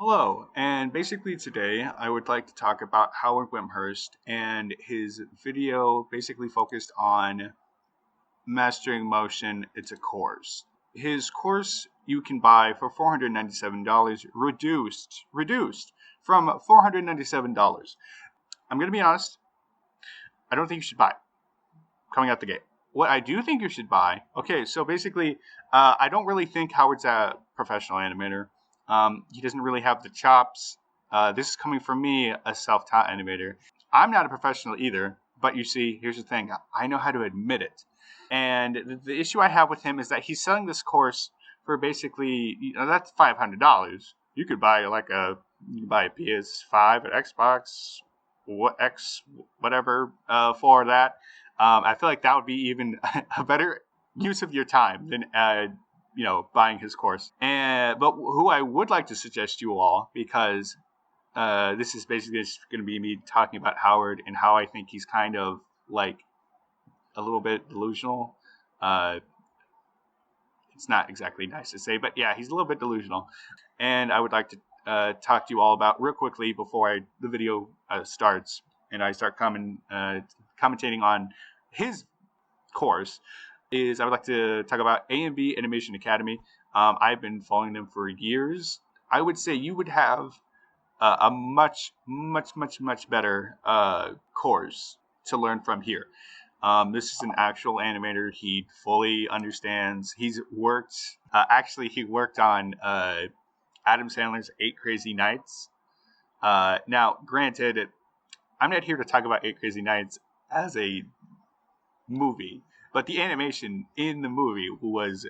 Hello, and basically today I would like to talk about Howard Wimshurst and his video basically focused on mastering motion. It's a course. His course you can buy for $497, reduced from $497. I'm going to be honest, I don't think you should buy it coming out the gate. What I do think you should buy, okay, so basically, I don't really think Howard's a professional animator. He doesn't really have the chops. This is coming from me, a self-taught animator. I'm not a professional either, but you see, here's the thing: I know how to admit it. And the issue I have with him is that he's selling this course for basically, that's $500. You could buy a PS5, an Xbox, whatever for that. I feel like that would be even a better use of your time than buying his course. But who I would like to suggest you all, because this is basically just going to be me talking about Howard and how I think he's kind of like a little bit delusional. Uh, it's not exactly nice to say, but yeah, he's a little bit delusional. And I would like to talk to you all about real quickly before the video starts and I start commentating on his course. I would like to talk about A&B Animation Academy. I've been following them for years. I would say you would have a much better course to learn from here. This is an actual animator. He fully understands. He's worked. He worked on Adam Sandler's Eight Crazy Nights. Now, granted, I'm not here to talk about Eight Crazy Nights as a movie, but the animation in the movie was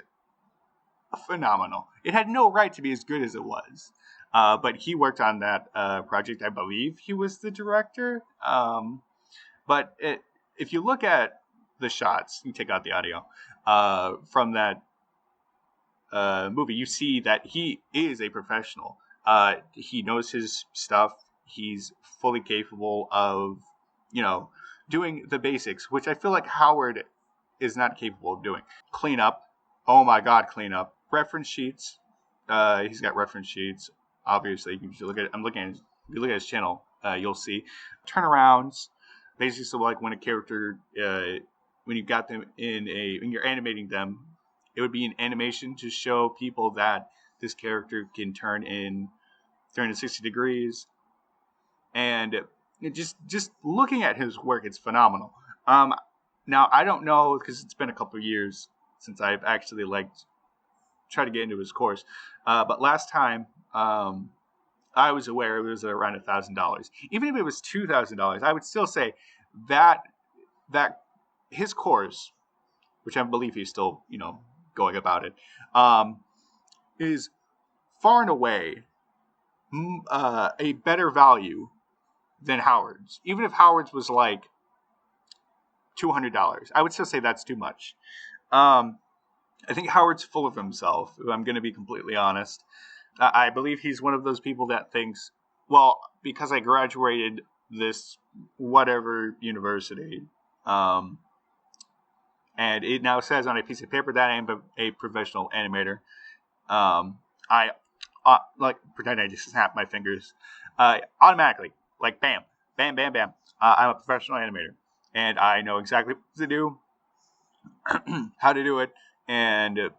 phenomenal. It had no right to be as good as it was. But he worked on that project. I believe he was the director. If you look at the shots, you take out the audio from that movie, you see that he is a professional. He knows his stuff. He's fully capable of, doing the basics, which I feel like Howard is not capable of doing. Clean up. Oh my God, clean up. Reference sheets. He's got reference sheets. Obviously, you can look at. If you look at his channel, you'll see turnarounds. Basically, so like when a character, when you got them when you're animating them, it would be an animation to show people that this character can turn in 360 degrees, and just looking at his work, it's phenomenal. Now I don't know because it's been a couple of years since I've actually tried to get into his course, but last time I was aware it was around $1,000. Even if it was $2,000, I would still say that his course, which I believe he's still going about it, is far and away a better value than Howard's. Even if Howard's was like $200, I would still say that's too much. I think Howard's full of himself, if I'm going to be completely honest. I believe he's one of those people that thinks, well, because I graduated this whatever university, and it now says on a piece of paper that I'm a professional animator, I pretend I just snap my fingers automatically, like bam, bam, bam, bam. I'm a professional animator, and I know exactly what to do, how to do it, and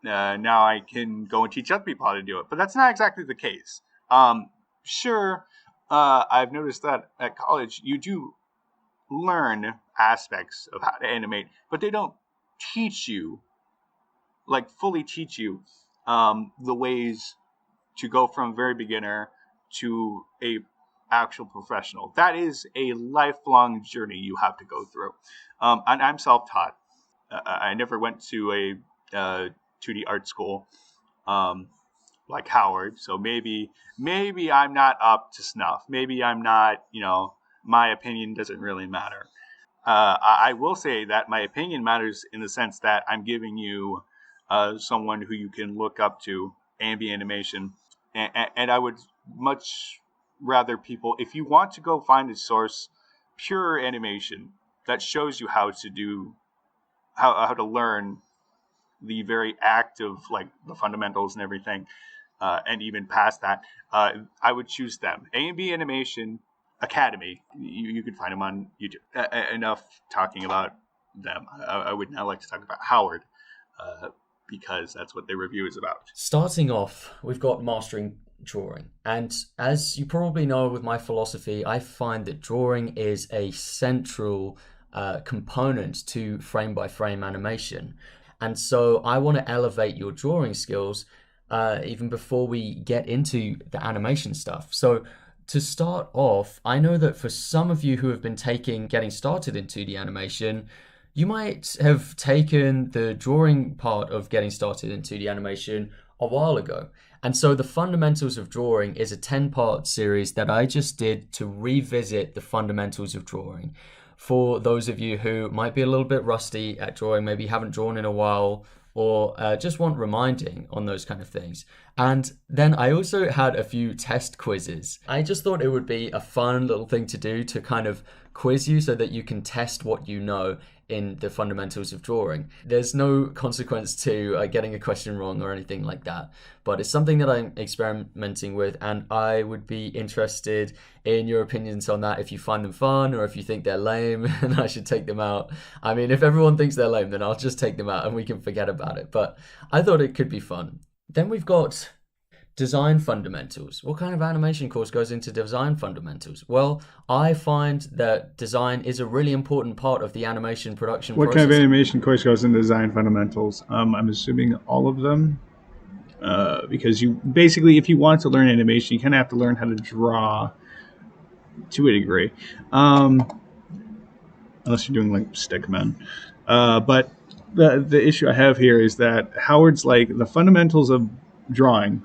now I can go and teach other people how to do it. But that's not exactly the case. Sure, I've noticed that at college you do learn aspects of how to animate, but they don't teach you, fully teach you, the ways to go from very beginner to a actual professional. That is a lifelong journey you have to go through. And I'm self-taught. I never went to a 2D art school like Howard, so maybe I'm not up to snuff. Maybe I'm not, my opinion doesn't really matter. I will say that my opinion matters in the sense that I'm giving you someone who you can look up to, A&B Animation, and I would much rather people, if you want to go find a source, pure animation that shows you how to do, how to learn the very act of the fundamentals and everything. and even past that, I would choose them. A&B Animation Academy. You can find them on YouTube. Enough talking about them. I would now like to talk about Howard, because that's what the review is about. Starting off, we've got mastering drawing. And as you probably know with my philosophy, I find that drawing is a central component to frame by frame animation. And so I want to elevate your drawing skills even before we get into the animation stuff. So to start off, I know that for some of you who have been getting started in 2D animation, you might have taken the drawing part of getting started in 2D animation a while ago. And so the Fundamentals of Drawing is a 10-part series that I just did to revisit the fundamentals of drawing. For those of you who might be a little bit rusty at drawing, maybe haven't drawn in a while, or just want reminding on those kind of things. And then I also had a few test quizzes. I just thought it would be a fun little thing to do to kind of quiz you so that you can test what you know in the fundamentals of drawing. There's no consequence to getting a question wrong or anything like that, but it's something that I'm experimenting with, and I would be interested in your opinions on that, if you find them fun or if you think they're lame and I should take them out. I mean, if everyone thinks they're lame, then I'll just take them out and we can forget about it, but I thought it could be fun. Then we've got design fundamentals. What kind of animation course goes into design fundamentals? Well, I find that design is a really important part of the animation production What process. kind of animation course goes into design fundamentals? I'm assuming all of them, because you basically, if you want to learn animation, you kind of have to learn how to draw to a degree, unless you're doing like stickmen. But the issue I have here is that Howard's like the fundamentals of drawing.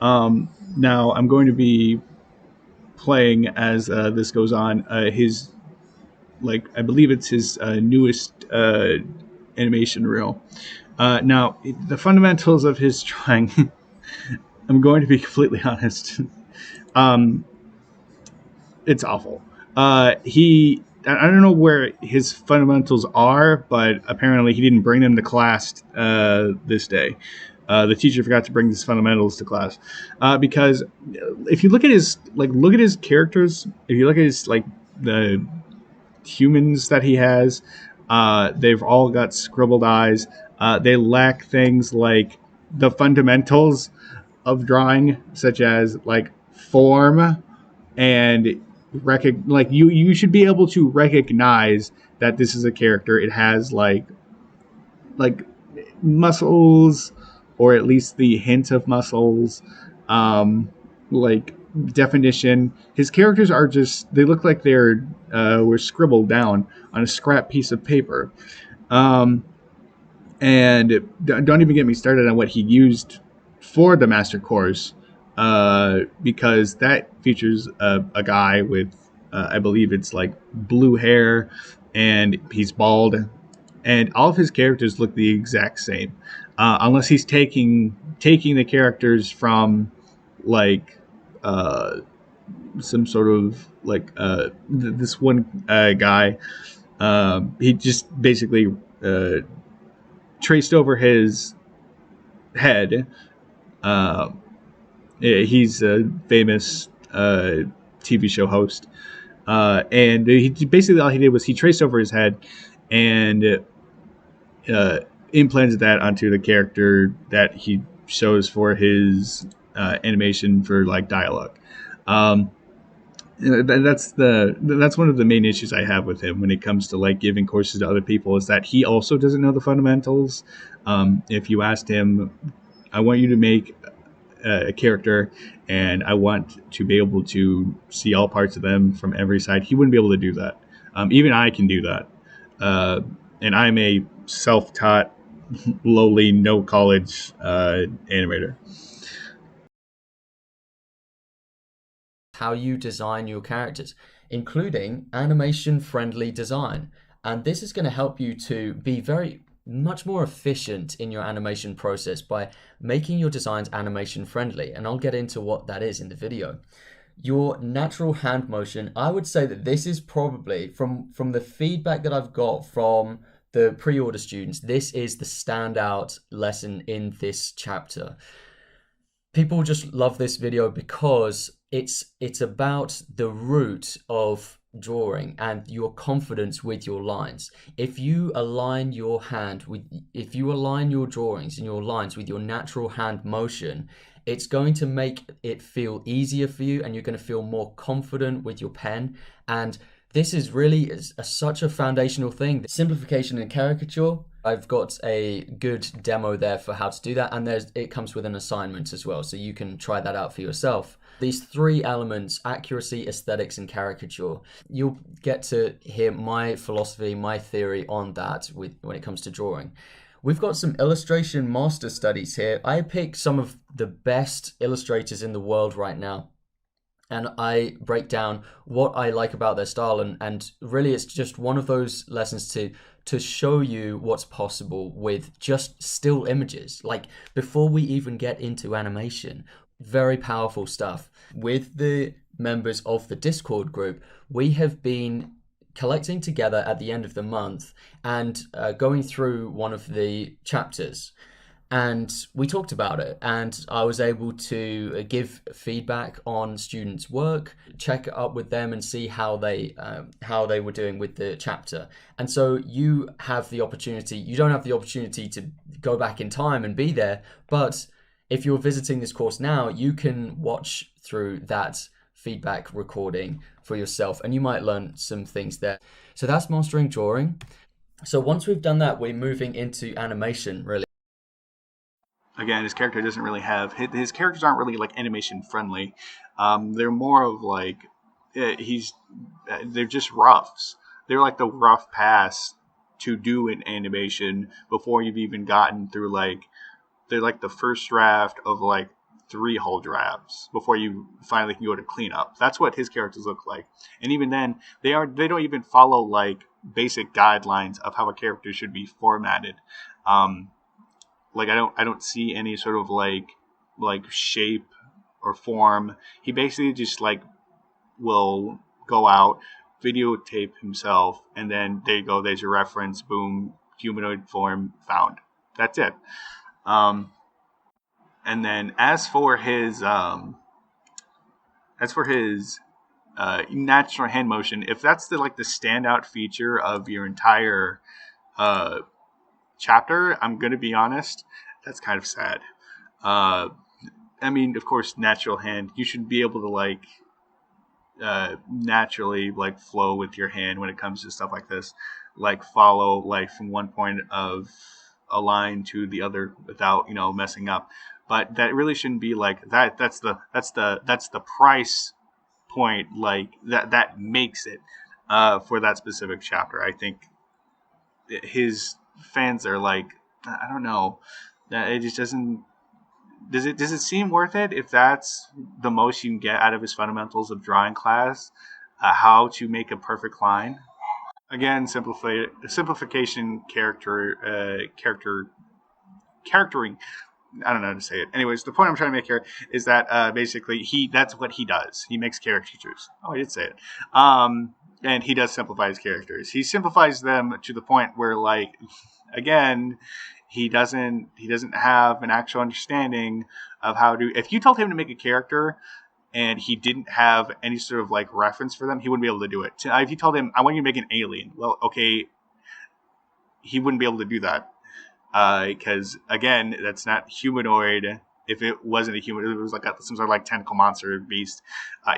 Now I'm going to be playing as this goes on. His, like, I believe it's his newest animation reel. Now the fundamentals of his drawing. I'm going to be completely honest. It's awful. I don't know where his fundamentals are, but apparently he didn't bring them to class this day. The teacher forgot to bring his fundamentals to class, because if you look at his characters, if you look at his like the humans that he has, they've all got scribbled eyes. They lack things like the fundamentals of drawing, such as like form and like you should be able to recognize that this is a character. It has like muscles, or at least the hint of muscles, like definition. His characters are just, they look like they're were scribbled down on a scrap piece of paper. And don't even get me started on what he used for the master course, because that features a guy with, I believe it's like blue hair, and he's bald, and all of his characters look the exact same, unless he's taking the characters from like some sort of like this one guy. He just basically traced over his head. He's a famous TV show host, and he basically, all he did was he traced over his head and implanted that onto the character that he shows for his animation for like dialogue. That's one of the main issues I have with him when it comes to like giving courses to other people, is that he also doesn't know the fundamentals. If you asked him, I want you to make a character and I want to be able to see all parts of them from every side, he wouldn't be able to do that. Even I can do that, and I'm a self-taught, lowly, no college animator. How you design your characters, including animation-friendly design. And this is going to help you to be much more efficient in your animation process by making your designs animation friendly, and I'll get into what that is in the video. Your natural hand motion, I would say that this is probably, from the feedback that I've got from the pre-order students, this is the standout lesson in this chapter. People just love this video because it's about the root of drawing and your confidence with your lines. If you align your hand with if you align your drawings and your lines with your natural hand motion, it's going to make it feel easier for you and you're going to feel more confident with your pen. And this is really such a foundational thing. Simplification and caricature. I've got a good demo there for how to do that, and it comes with an assignment as well, so you can try that out for yourself. These three elements: accuracy, aesthetics, and caricature. You'll get to hear my philosophy, my theory on that when it comes to drawing. We've got some illustration master studies here. I picked some of the best illustrators in the world right now, and I break down what I like about their style, and really it's just one of those lessons to show you what's possible with just still images. Like before we even get into animation, very powerful stuff. With the members of the Discord group, we have been collecting together at the end of the month and going through one of the chapters, and we talked about it, and I was able to give feedback on students' work, check up with them and see how they were doing with the chapter. And so you don't have the opportunity to go back in time and be there, but if you're visiting this course now, you can watch through that feedback recording for yourself and you might learn some things there. So that's mastering drawing. So once we've done that, we're moving into animation, really. Again, his character doesn't really have his characters aren't really like animation friendly. They're more of like they're just roughs. They're like the rough pass to do an animation before you've even gotten through like they're like the first draft of like three whole drafts before you finally can go to cleanup. That's what his characters look like. And even then, they don't even follow like basic guidelines of how a character should be formatted. Like I don't see any sort of like shape or form. He basically just like will go out, videotape himself, and then there you go. There's your reference. Boom, humanoid form found. That's it. Um, and then as for his natural hand motion, if that's the standout feature of your entire uh, chapter, I'm gonna be honest, that's kind of sad. Uh, I mean, of course, natural hand. You should be able to naturally like flow with your hand when it comes to stuff like this, like follow like from one point of a line to the other without messing up. But that really shouldn't be like that. That's the price point like that makes it for that specific chapter. I think his fans are like, I don't know, that it just doesn't. Does it seem worth it if that's the most you can get out of his fundamentals of drawing class? How to make a perfect line. Again, simplification, charactering. I don't know how to say it. Anyways, the point I'm trying to make here is that basically that's what he does. He makes caricatures. Oh, I did say it. And he does simplify his characters. He simplifies them to the point where, like, again, he doesn't have an actual understanding of how to. If you told him to make a character and he didn't have any sort of like reference for them, he wouldn't be able to do it. If you told him, I want you to make an alien, well, okay, he wouldn't be able to do that because again, that's not humanoid. If it wasn't a human, it was like some sort of like tentacle monster beast.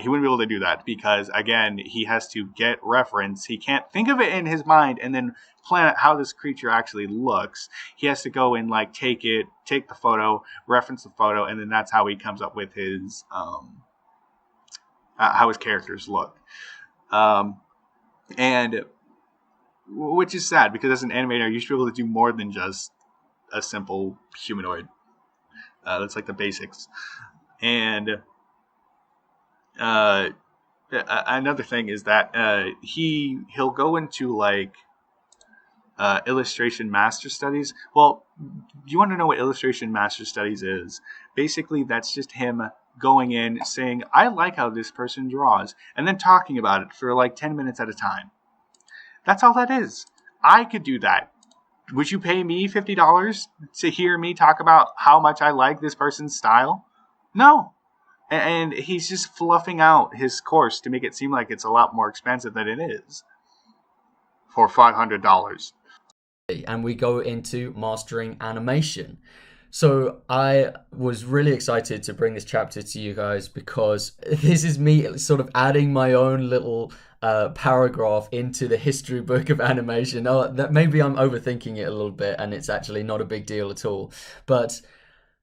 He wouldn't be able to do that because again, he has to get reference. He can't think of it in his mind and then plan out how this creature actually looks. He has to go and like take the photo, reference the photo, and then that's how he comes up with his how his characters look. And which is sad because as an animator, you should be able to do more than just a simple humanoid. That's like the basics. And another thing is that he'll go into like illustration master studies. Well, do you want to know what illustration master studies is? Basically, that's just him going in saying, I like how this person draws, and then talking about it for like 10 minutes at a time. That's all that is. I could do that. Would you pay me $50 to hear me talk about how much I like this person's style? No, and he's just fluffing out his course to make it seem like it's a lot more expensive than it is for $500. And we go into mastering animation. So I was really excited to bring this chapter to you guys because this is me sort of adding my own little paragraph into the history book of animation. Oh, that maybe I'm overthinking it a little bit, and it's actually not a big deal at all. But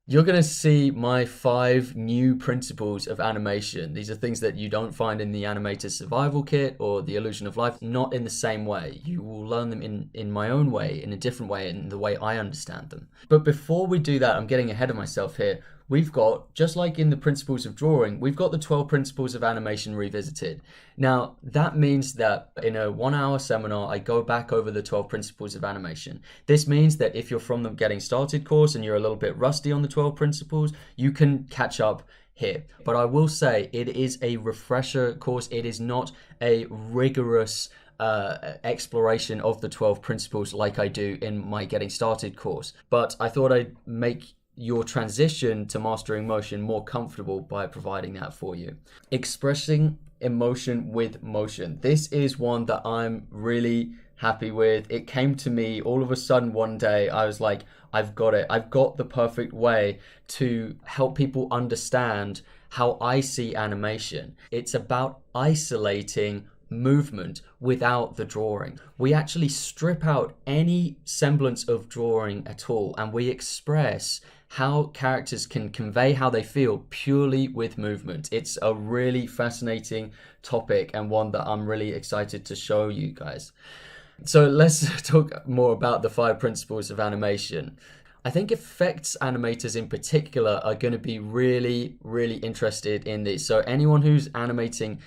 you're going to see my 5 new principles of animation. These are things that you don't find in the Animator Survival Kit or the Illusion of Life, not in the same way. You will learn them in my own way, in a different way, in the way I understand them. But before we do that, I'm getting ahead of myself here. We've got, just like in the principles of drawing, we've got the 12 principles of animation revisited. Now, that means that in a 1-hour seminar, I go back over the 12 principles of animation. This means that if you're from the Getting Started course and you're a little bit rusty on the 12 principles, you can catch up here. But I will say it is a refresher course. It is not a rigorous exploration of the 12 principles like I do in my Getting Started course. But I thought I'd make your transition to mastering motion more comfortable by providing that for you. Expressing emotion with motion. This is one that I'm really happy with. It came to me all of a sudden one day. I was like, I've got it. I've got the perfect way to help people understand how I see animation. It's about isolating movement without the drawing. We actually strip out any semblance of drawing at all, and we express how characters can convey how they feel purely with movement. It's a really fascinating topic and one that I'm really excited to show you guys. So let's talk more about the 5 principles of animation. I think effects animators in particular are going to be really, really interested in this. So anyone who's animating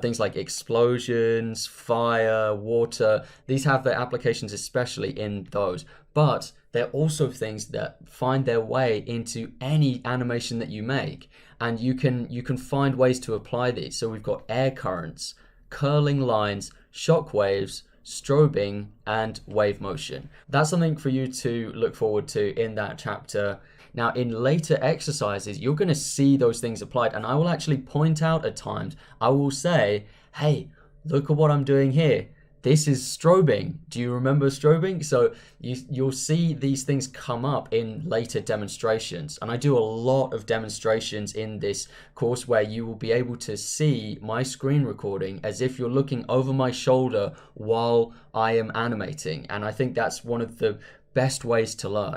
things like explosions, fire, water, these have their applications especially in those. But they're also things that find their way into any animation that you make. And you can find ways to apply these. So we've got air currents, curling lines, shock waves, strobing, and wave motion. That's something for you to look forward to in that chapter. Now, in later exercises, you're going to see those things applied, and I will actually point out at times, I will say, hey, look at what I'm doing here. This is strobing. Do you remember strobing? So you'll see these things come up in later demonstrations. And I do a lot of demonstrations in this course where you will be able to see my screen recording as if you're looking over my shoulder while I am animating. And I think that's one of the best ways to learn.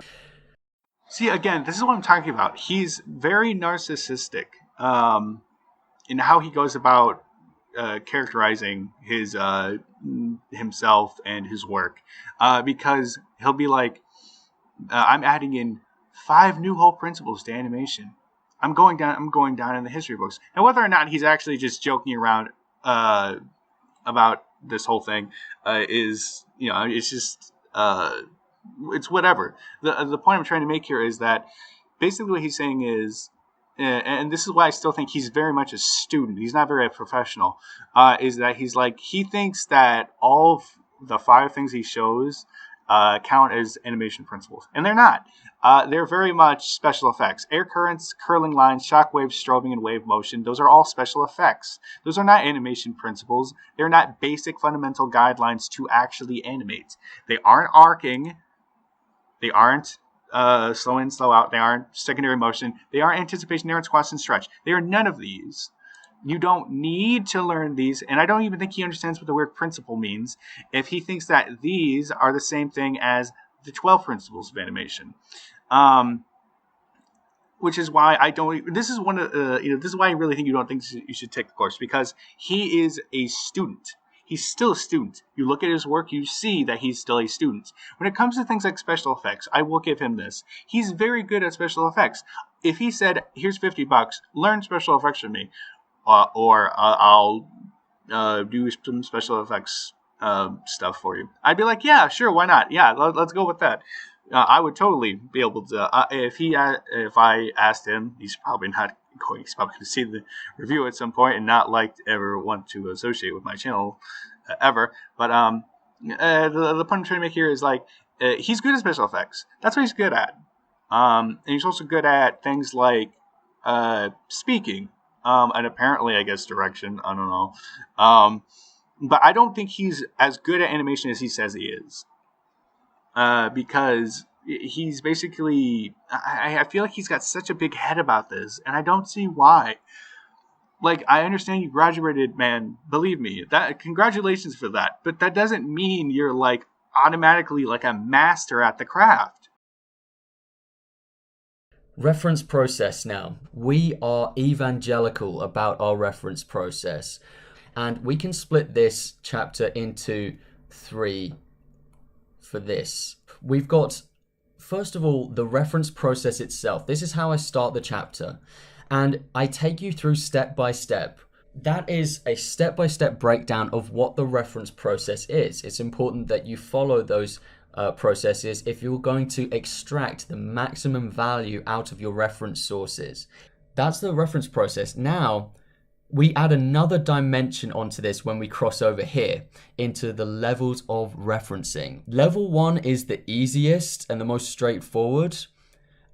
See, again, this is what I'm talking about. He's very narcissistic in how he goes about characterizing his himself and his work, because he'll be like, "I'm adding in 5 new whole principles to animation. I'm going down in the history books." And whether or not he's actually just joking around about this whole thing is, it's just it's whatever. The point I'm trying to make here is that basically what he's saying is, and this is why I still think he's very much a student. He's not very professional. Is that he thinks that all of the 5 things he shows count as animation principles, and they're not. They're very much special effects. Air currents, curling lines, shock waves, strobing, and wave motion. Those are all special effects. Those are not animation principles. They're not basic fundamental guidelines to actually animate. They aren't arcing. They aren't slow in, slow out. They aren't secondary motion. They aren't anticipation. They aren't constant stretch. They are none of these. You don't need to learn these, and I don't even think he understands what the word principle means if he thinks that these are the same thing as the 12 principles of animation. Which is why I don't. This is one of this is why I really think you don't think you should take the course, because he is a student. He's still a student. You look at his work, you see that he's still a student. When it comes to things like special effects, I will give him this. He's very good at special effects. If he said, "Here's $50, learn special effects from me," or I'll do some special effects stuff for you, I'd be like, yeah, sure, why not? Yeah, let's go with that. I would totally be able to. If I asked him, he's probably not going. He's probably going to see the review at some point and not ever want to associate with my channel ever. But the point I'm trying to make here is he's good at special effects. That's what he's good at. And he's also good at things like speaking, and apparently, I guess, direction. I don't know. But I don't think he's as good at animation as he says he is. Because he's basically, I feel like he's got such a big head about this, and I don't see why. Like, I understand you graduated, man. Believe me, that congratulations for that. But that doesn't mean you're like automatically like a master at the craft. Reference process now. We are evangelical about our reference process. And we can split this chapter into three for this. We've got, first of all, the reference process itself. This is how I start the chapter. And I take you through step by step. That is a step-by-step breakdown of what the reference process is. It's important that you follow those processes if you're going to extract the maximum value out of your reference sources. That's the reference process. Now, we add another dimension onto this when we cross over here into the levels of referencing. Level 1 is the easiest and the most straightforward,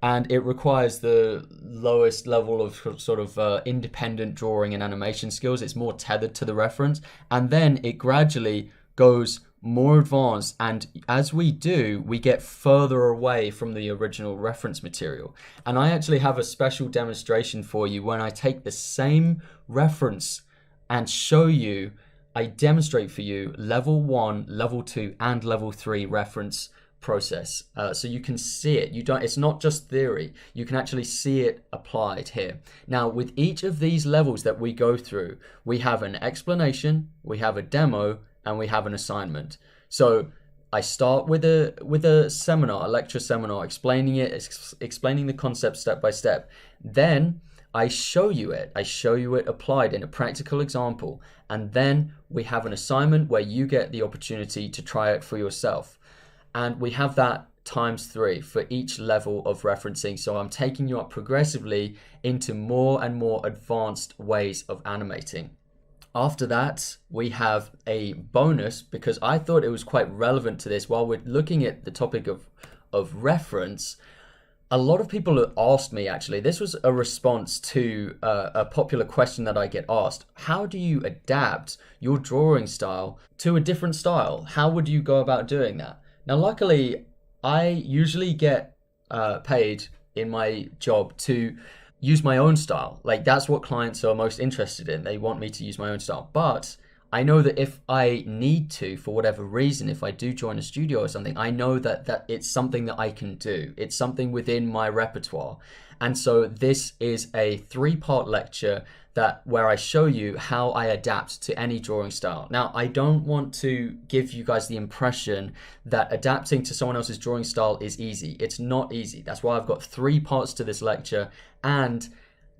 and it requires the lowest level of sort of independent drawing and animation skills. It's more tethered to the reference, and then it gradually goes more advanced, and as we do, we get further away from the original reference material. And I actually have a special demonstration for you when I take the same reference and show you, I demonstrate for you level 1, level 2, and level 3 reference process, so you can see it. It's not just theory, you can actually see it applied here. Now, with each of these levels that we go through, we have an explanation, we have a demo, and we have an assignment. So I start with a seminar, a lecture seminar, explaining the concept step by step. Then I show you it applied in a practical example, and then we have an assignment where you get the opportunity to try it for yourself. And we have that times 3 for each level of referencing. So I'm taking you up progressively into more and more advanced ways of animating. After that, we have a bonus, because I thought it was quite relevant to this. While we're looking at the topic of reference, a lot of people have asked me, actually, this was a response to a popular question that I get asked. How do you adapt your drawing style to a different style? How would you go about doing that? Now, luckily, I usually get paid in my job to use my own style. Like, that's what clients are most interested in. They want me to use my own style. But I know that if I need to, for whatever reason, if I do join a studio or something, I know that it's something that I can do. It's something within my repertoire. And so this is a 3-part lecture where I show you how I adapt to any drawing style. Now, I don't want to give you guys the impression that adapting to someone else's drawing style is easy. It's not easy. That's why I've got 3 parts to this lecture and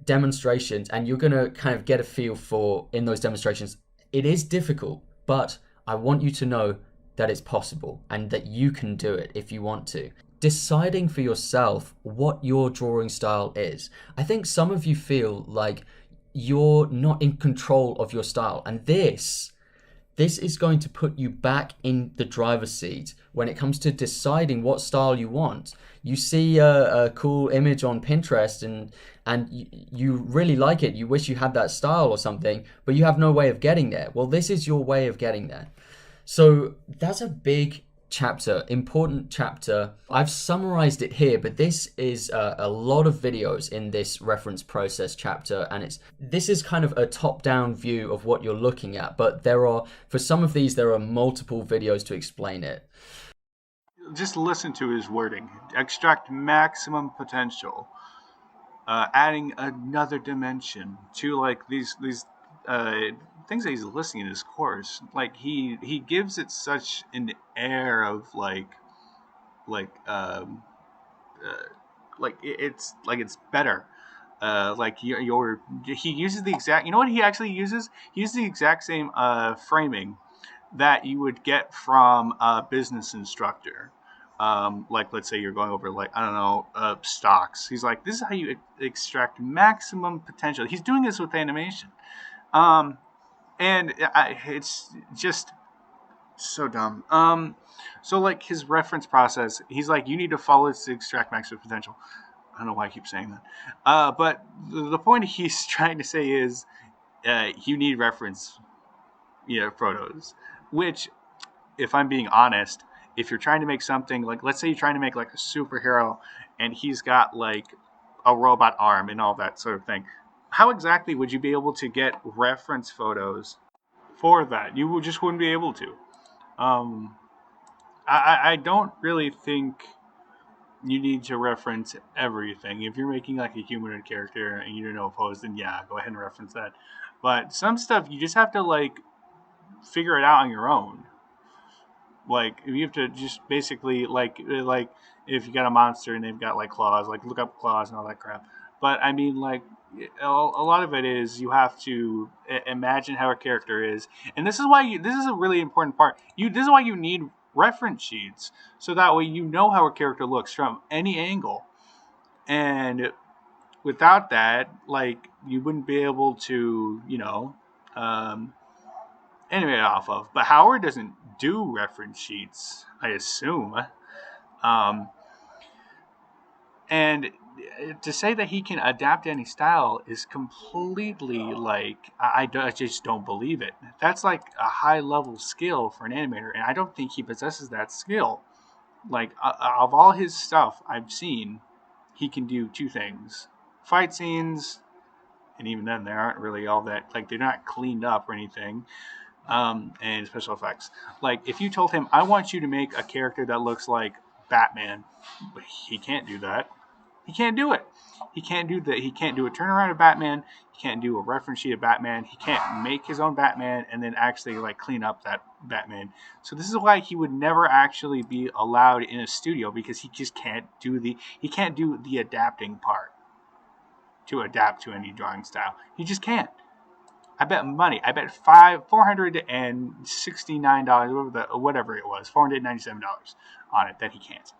demonstrations, and you're gonna kind of get a feel for, in those demonstrations, it is difficult, but I want you to know that it's possible and that you can do it if you want to. Deciding for yourself what your drawing style is. I think some of you feel like you're not in control of your style, and this is going to put you back in the driver's seat when it comes to deciding what style you want. You see a cool image on Pinterest and you really like it. You wish you had that style or something, but you have no way of getting there. Well, this is your way of getting there. So that's a big chapter, important chapter. I've summarized it here, but this is a lot of videos in this reference process chapter, and this is kind of a top-down view of what you're looking at, but for some of these, there are multiple videos to explain it. Just listen to his wording. Extract maximum potential. Adding another dimension to like these things that he's listing in his course. Like he gives it such an air of it's better. He uses the exact. You know what he actually uses? He uses the exact same framing that you would get from a business instructor. Like, let's say you're going over, like, I don't know, stocks. He's like, this is how you extract maximum potential. He's doing this with animation. It's just so dumb. So, like, his reference process, he's like, you need to follow this to extract maximum potential. I don't know why I keep saying that. But the point he's trying to say is you need reference, photos. Which, if I'm being honest, if you're trying to make something like, let's say you're trying to make like a superhero, and he's got like a robot arm and all that sort of thing, how exactly would you be able to get reference photos for that? You just wouldn't be able to. Um, I don't really think you need to reference everything. If you're making like a humanoid character and you don't know pose, then yeah, go ahead and reference that. But some stuff you just have to like figure it out on your own. Like you have to just basically like if you got a monster and they've got like claws, like look up claws and all that crap. But I mean, like a lot of it is you have to imagine how a character is, and this is why this is a really important part. This is why you need reference sheets, so that way you know how a character looks from any angle. And without that, like you wouldn't be able to, um, animate off of. But Howard doesn't do reference sheets, I assume. Um, and to say that he can adapt any style is completely like I just don't believe it. That's like a high level skill for an animator, and I don't think he possesses that skill. Like of all his stuff I've seen, he can do two things: fight scenes, and even then they aren't really all that, like they're not cleaned up or anything. And special effects. Like if you told him, I want you to make a character that looks like Batman, he can't do that. He can't do it. He can't do that. He can't do a turnaround of Batman. He can't do a reference sheet of Batman. He can't make his own Batman and then actually like clean up that Batman. So this is why he would never actually be allowed in a studio, because he just can't do the adapting part to adapt to any drawing style. He just can't. I bet money. I bet $469, whatever it was, $497 on it that he can't.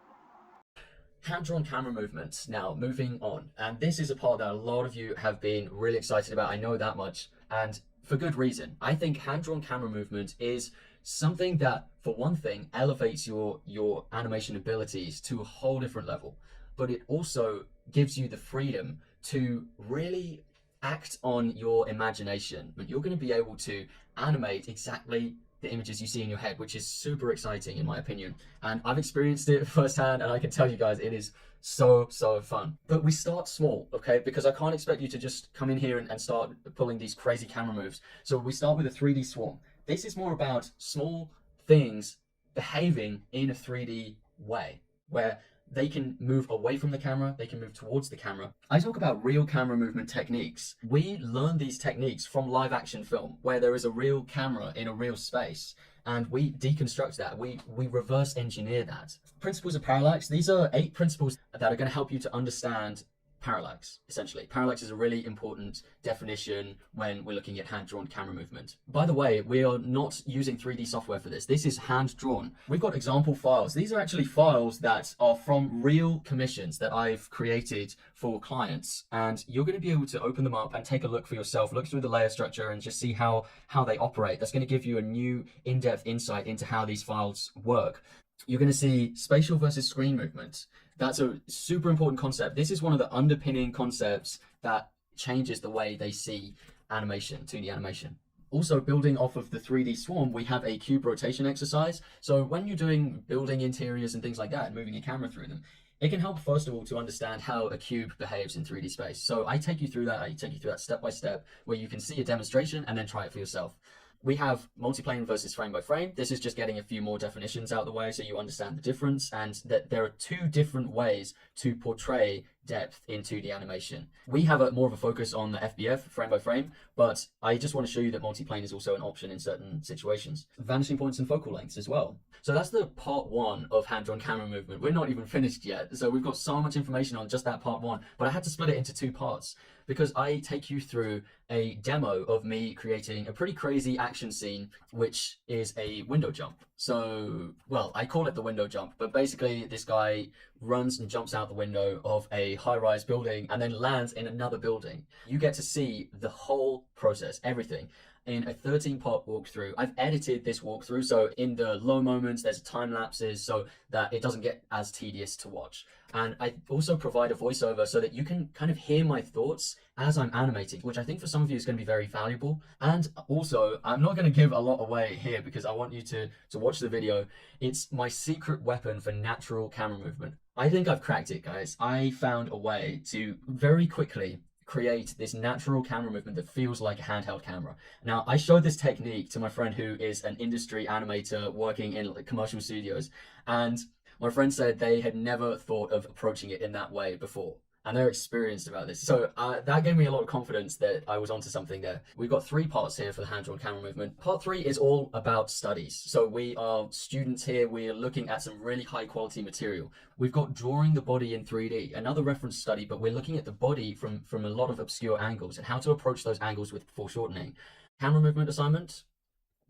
Hand-drawn camera movements. Now, moving on. And this is a part that a lot of you have been really excited about. I know that much. And for good reason. I think hand-drawn camera movement is something that, for one thing, elevates your animation abilities to a whole different level. But it also gives you the freedom to really act on your imagination. But you're going to be able to animate exactly the images you see in your head, which is super exciting in my opinion. And I've experienced it firsthand, and I can tell you guys it is so fun. But we start small, okay? Because I can't expect you to just come in here and start pulling these crazy camera moves. So we start with a 3D swarm. This is more about small things behaving in a 3D way, where they can move away from the camera, they can move towards the camera. I talk about real camera movement techniques. We learn these techniques from live action film, where there is a real camera in a real space, and we deconstruct that, we reverse engineer that. Principles of parallax, these are 8 principles that are going to help you to understand parallax, essentially. Parallax is a really important definition when we're looking at hand-drawn camera movement. By the way, we are not using 3D software for this. This is hand-drawn. We've got example files. These are actually files that are from real commissions that I've created for clients, and you're going to be able to open them up and take a look for yourself, look through the layer structure and just see how they operate. That's going to give you a new in-depth insight into how these files work. You're going to see spatial versus screen movement. That's a super important concept. This is one of the underpinning concepts that changes the way they see animation, 2D animation. Also, building off of the 3D swarm, we have a cube rotation exercise. So when you're doing building interiors and things like that, and moving your camera through them, it can help, first of all, to understand how a cube behaves in 3D space. So I take you through that step by step, where you can see a demonstration and then try it for yourself. We have multiplane versus frame by frame. This is just getting a few more definitions out of the way so you understand the difference, and that there are 2 different ways to portray depth in 2D animation. We have more of a focus on the FBF, frame by frame, but I just want to show you that multiplane is also an option in certain situations. Vanishing points and focal lengths as well. So that's the part 1 of hand-drawn camera movement. We're not even finished yet, so we've got so much information on just that part 1, but I had to split it into 2 parts because I take you through a demo of me creating a pretty crazy action scene, which is a window jump. So, well, I call it the window jump, but basically this guy runs and jumps out the window of a high-rise building and then lands in another building. You get to see the whole process, everything, in a 13-part walkthrough. I've edited this walkthrough, so in the low moments, there's time lapses so that it doesn't get as tedious to watch. And I also provide a voiceover so that you can kind of hear my thoughts as I'm animating, which I think for some of you is going to be very valuable. And also, I'm not going to give a lot away here because I want you to watch the video. It's my secret weapon for natural camera movement. I think I've cracked it, guys. I found a way to very quickly create this natural camera movement that feels like a handheld camera. Now, I showed this technique to my friend who is an industry animator working in commercial studios, and my friend said they had never thought of approaching it in that way before, and they're experienced about this. So that gave me a lot of confidence that I was onto something there. We've got 3 parts here for the hand-drawn camera movement. Part 3 is all about studies. So we are students here. We're looking at some really high-quality material. We've got drawing the body in 3D, another reference study, but we're looking at the body from a lot of obscure angles and how to approach those angles with foreshortening. Camera movement assignment,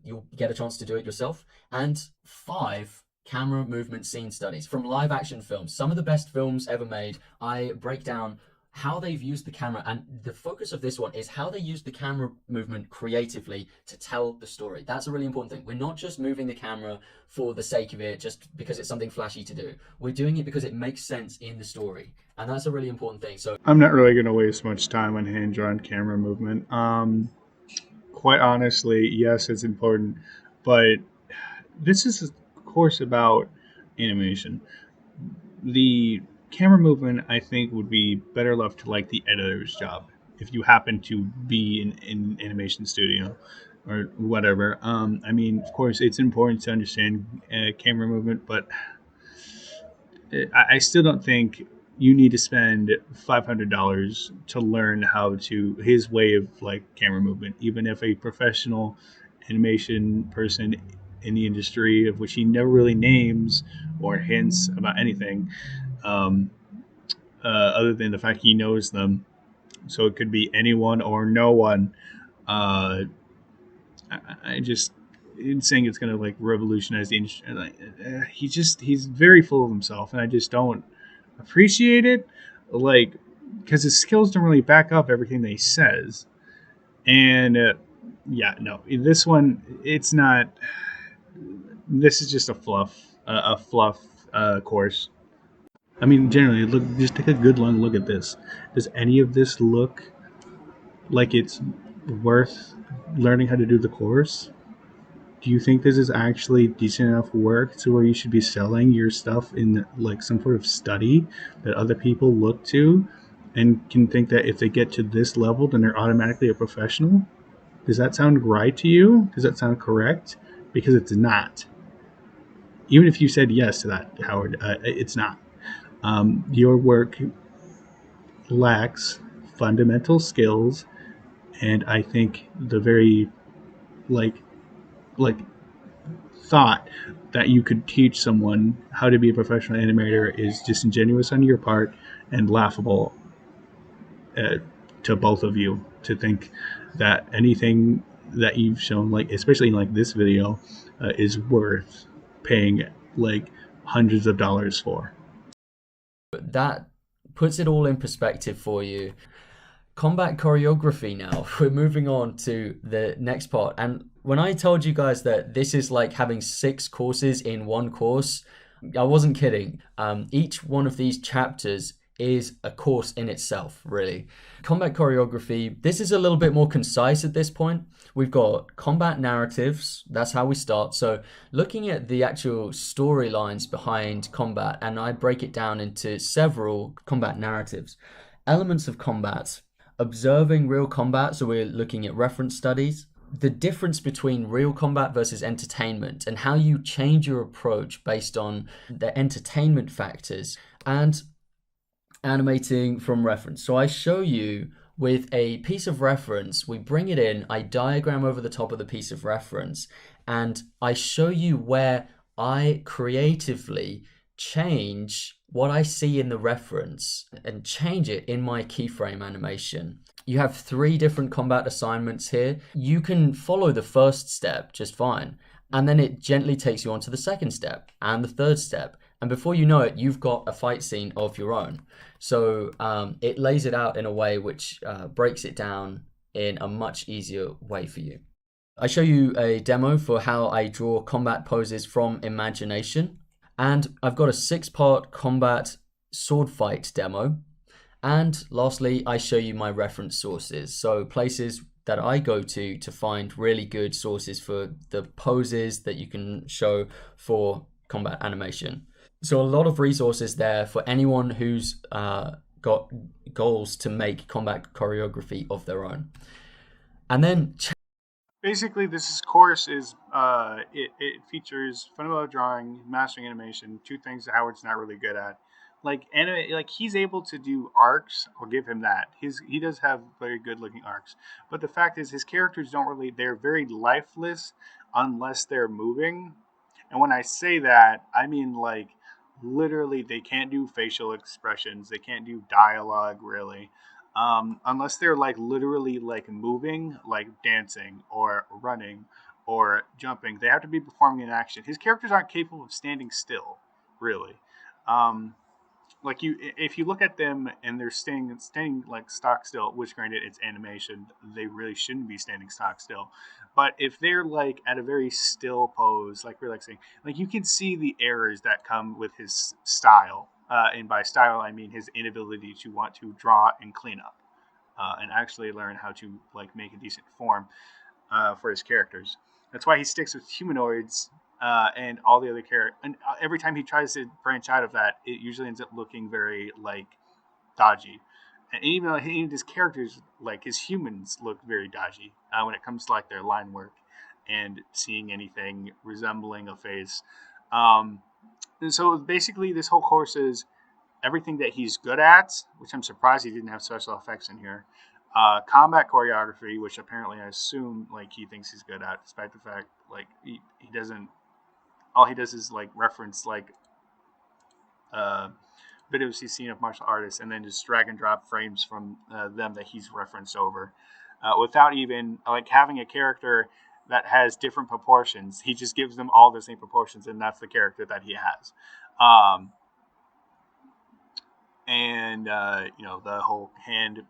you'll get a chance to do it yourself. And 5 camera movement scene studies from live action films. Some of the best films ever made. I break down how they've used the camera, and the focus of this one is how they use the camera movement creatively to tell the story. That's a really important thing. We're not just moving the camera for the sake of it, just because it's something flashy to do. We're doing it because it makes sense in the story, and that's a really important thing. So I'm not really going to waste much time on hand-drawn camera movement. Quite honestly, yes, it's important, but this is course about animation. The camera movement, I think, would be better left to like the editor's job if you happen to be in animation studio or whatever. I mean, of course, it's important to understand camera movement, but I still don't think you need to spend $500 to learn how to his way of like camera movement, even if a professional animation person in the industry, of which he never really names or hints about anything, other than the fact he knows them. So it could be anyone or no one. I just saying it's going to like revolutionize the industry. He's very full of himself, and I just don't appreciate it. Like, because his skills don't really back up everything that he says. And this one, it's not. This is just a fluff course. I mean, generally, look. Just take a good long look at this. Does any of this look like it's worth learning how to do the course? Do you think this is actually decent enough work to where you should be selling your stuff in like some sort of study that other people look to and can think that if they get to this level, then they're automatically a professional? Does that sound right to you? Does that sound correct? Because it's not. Even if you said yes to that, Howard, it's not. Your work lacks fundamental skills, and I think the very like thought that you could teach someone how to be a professional animator is disingenuous on your part and laughable to both of you, to think that anything that you've shown, like especially in like this video, is worth paying like hundreds of dollars for. That puts it all in perspective for you. Combat choreography now. We're moving on to the next part. And when I told you guys that this is like having 6 courses in one course, I wasn't kidding. Each one of these chapters is a course in itself, really. Combat choreography, this is a little bit more concise at this point. We've got combat narratives, that's how we start. So looking at the actual storylines behind combat, and I break it down into several combat narratives. Elements of combat, observing real combat, so we're looking at reference studies. The difference between real combat versus entertainment and how you change your approach based on the entertainment factors, and animating from reference. So I show you with a piece of reference, we bring it in, I diagram over the top of the piece of reference, and I show you where I creatively change what I see in the reference and change it in my keyframe animation. You have 3 different combat assignments here. You can follow the first step just fine, and then it gently takes you on to the second step and the third step. And before you know it, you've got a fight scene of your own. So it lays it out in a way which breaks it down in a much easier way for you. I show you a demo for how I draw combat poses from imagination. And I've got a 6-part combat sword fight demo. And lastly, I show you my reference sources. So places that I go to find really good sources for the poses that you can show for combat animation. So a lot of resources there for anyone who's got goals to make combat choreography of their own. And then Basically, this course is it features fundamental drawing, mastering animation, two things that Howard's not really good at. Like he's able to do arcs. I'll give him that. He does have very good looking arcs, but the fact is his characters don't really. They're very lifeless unless they're moving. And when I say that, I mean like literally they can't do facial expressions. They can't do dialogue really. Unless they're like literally like moving, like dancing or running or jumping. They have to be performing an action. His characters aren't capable of standing still, really. Um, like if you look at them and they're staying like stock still, which granted it's animation, they really shouldn't be standing stock still. But if they're like at a very still pose, like relaxing, like you can see the errors that come with his style. And by style, I mean his inability to want to draw and clean up, and actually learn how to like make a decent form for his characters. That's why he sticks with humanoids and all the other characters. And every time he tries to branch out of that, it usually ends up looking very like dodgy. And even though his characters, like his humans, look very dodgy when it comes to like their line work and seeing anything resembling a face. And so basically, this whole course is everything that he's good at, which I'm surprised he didn't have special effects in here. Combat choreography, which apparently I assume like he thinks he's good at, despite the fact like he doesn't. All he does is like reference like videos he's seen of martial artists, and then just drag and drop frames from them that he's referenced over, without even like having a character that has different proportions. He just gives them all the same proportions, and that's the character that he has. And the whole hand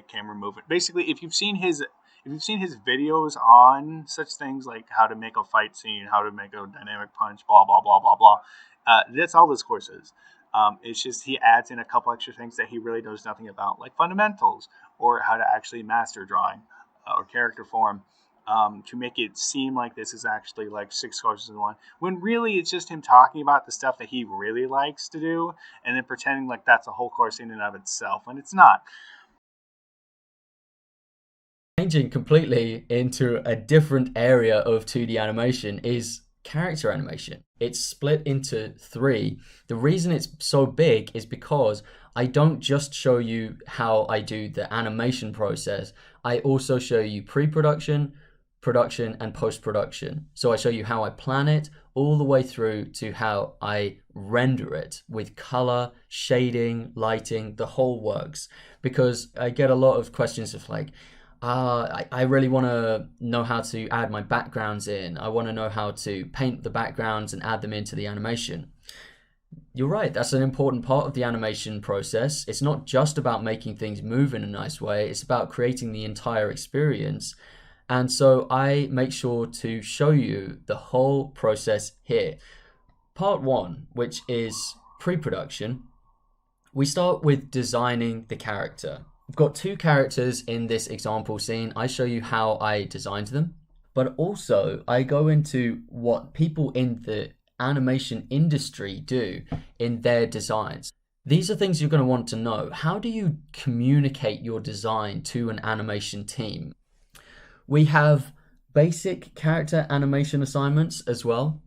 camera movement. Basically, if you've seen his videos on such things like how to make a fight scene, how to make a dynamic punch, blah blah blah blah blah, that's all this course is. It's just he adds in a couple extra things that he really knows nothing about, like fundamentals or how to actually master drawing or character form. To make it seem like this is actually like 6 courses in one, when really it's just him talking about the stuff that he really likes to do and then pretending like that's a whole course in and of itself, when it's not. Changing completely into a different area of 2D animation is character animation. It's split into 3. The reason it's so big is because I don't just show you how I do the animation process, I also show you pre-production, production, and post-production. So I show you how I plan it all the way through to how I render it with color, shading, lighting, the whole works. Because I get a lot of questions of like, I really want to know how to add my backgrounds in. I want to know how to paint the backgrounds and add them into the animation. You're right, that's an important part of the animation process. It's not just about making things move in a nice way, it's about creating the entire experience. And so I make sure to show you the whole process here. Part 1, which is pre-production, we start with designing the character. I've got 2 characters in this example scene. I show you how I designed them, but also I go into what people in the animation industry do in their designs. These are things you're going to want to know. How do you communicate your design to an animation team? We have basic character animation assignments as well.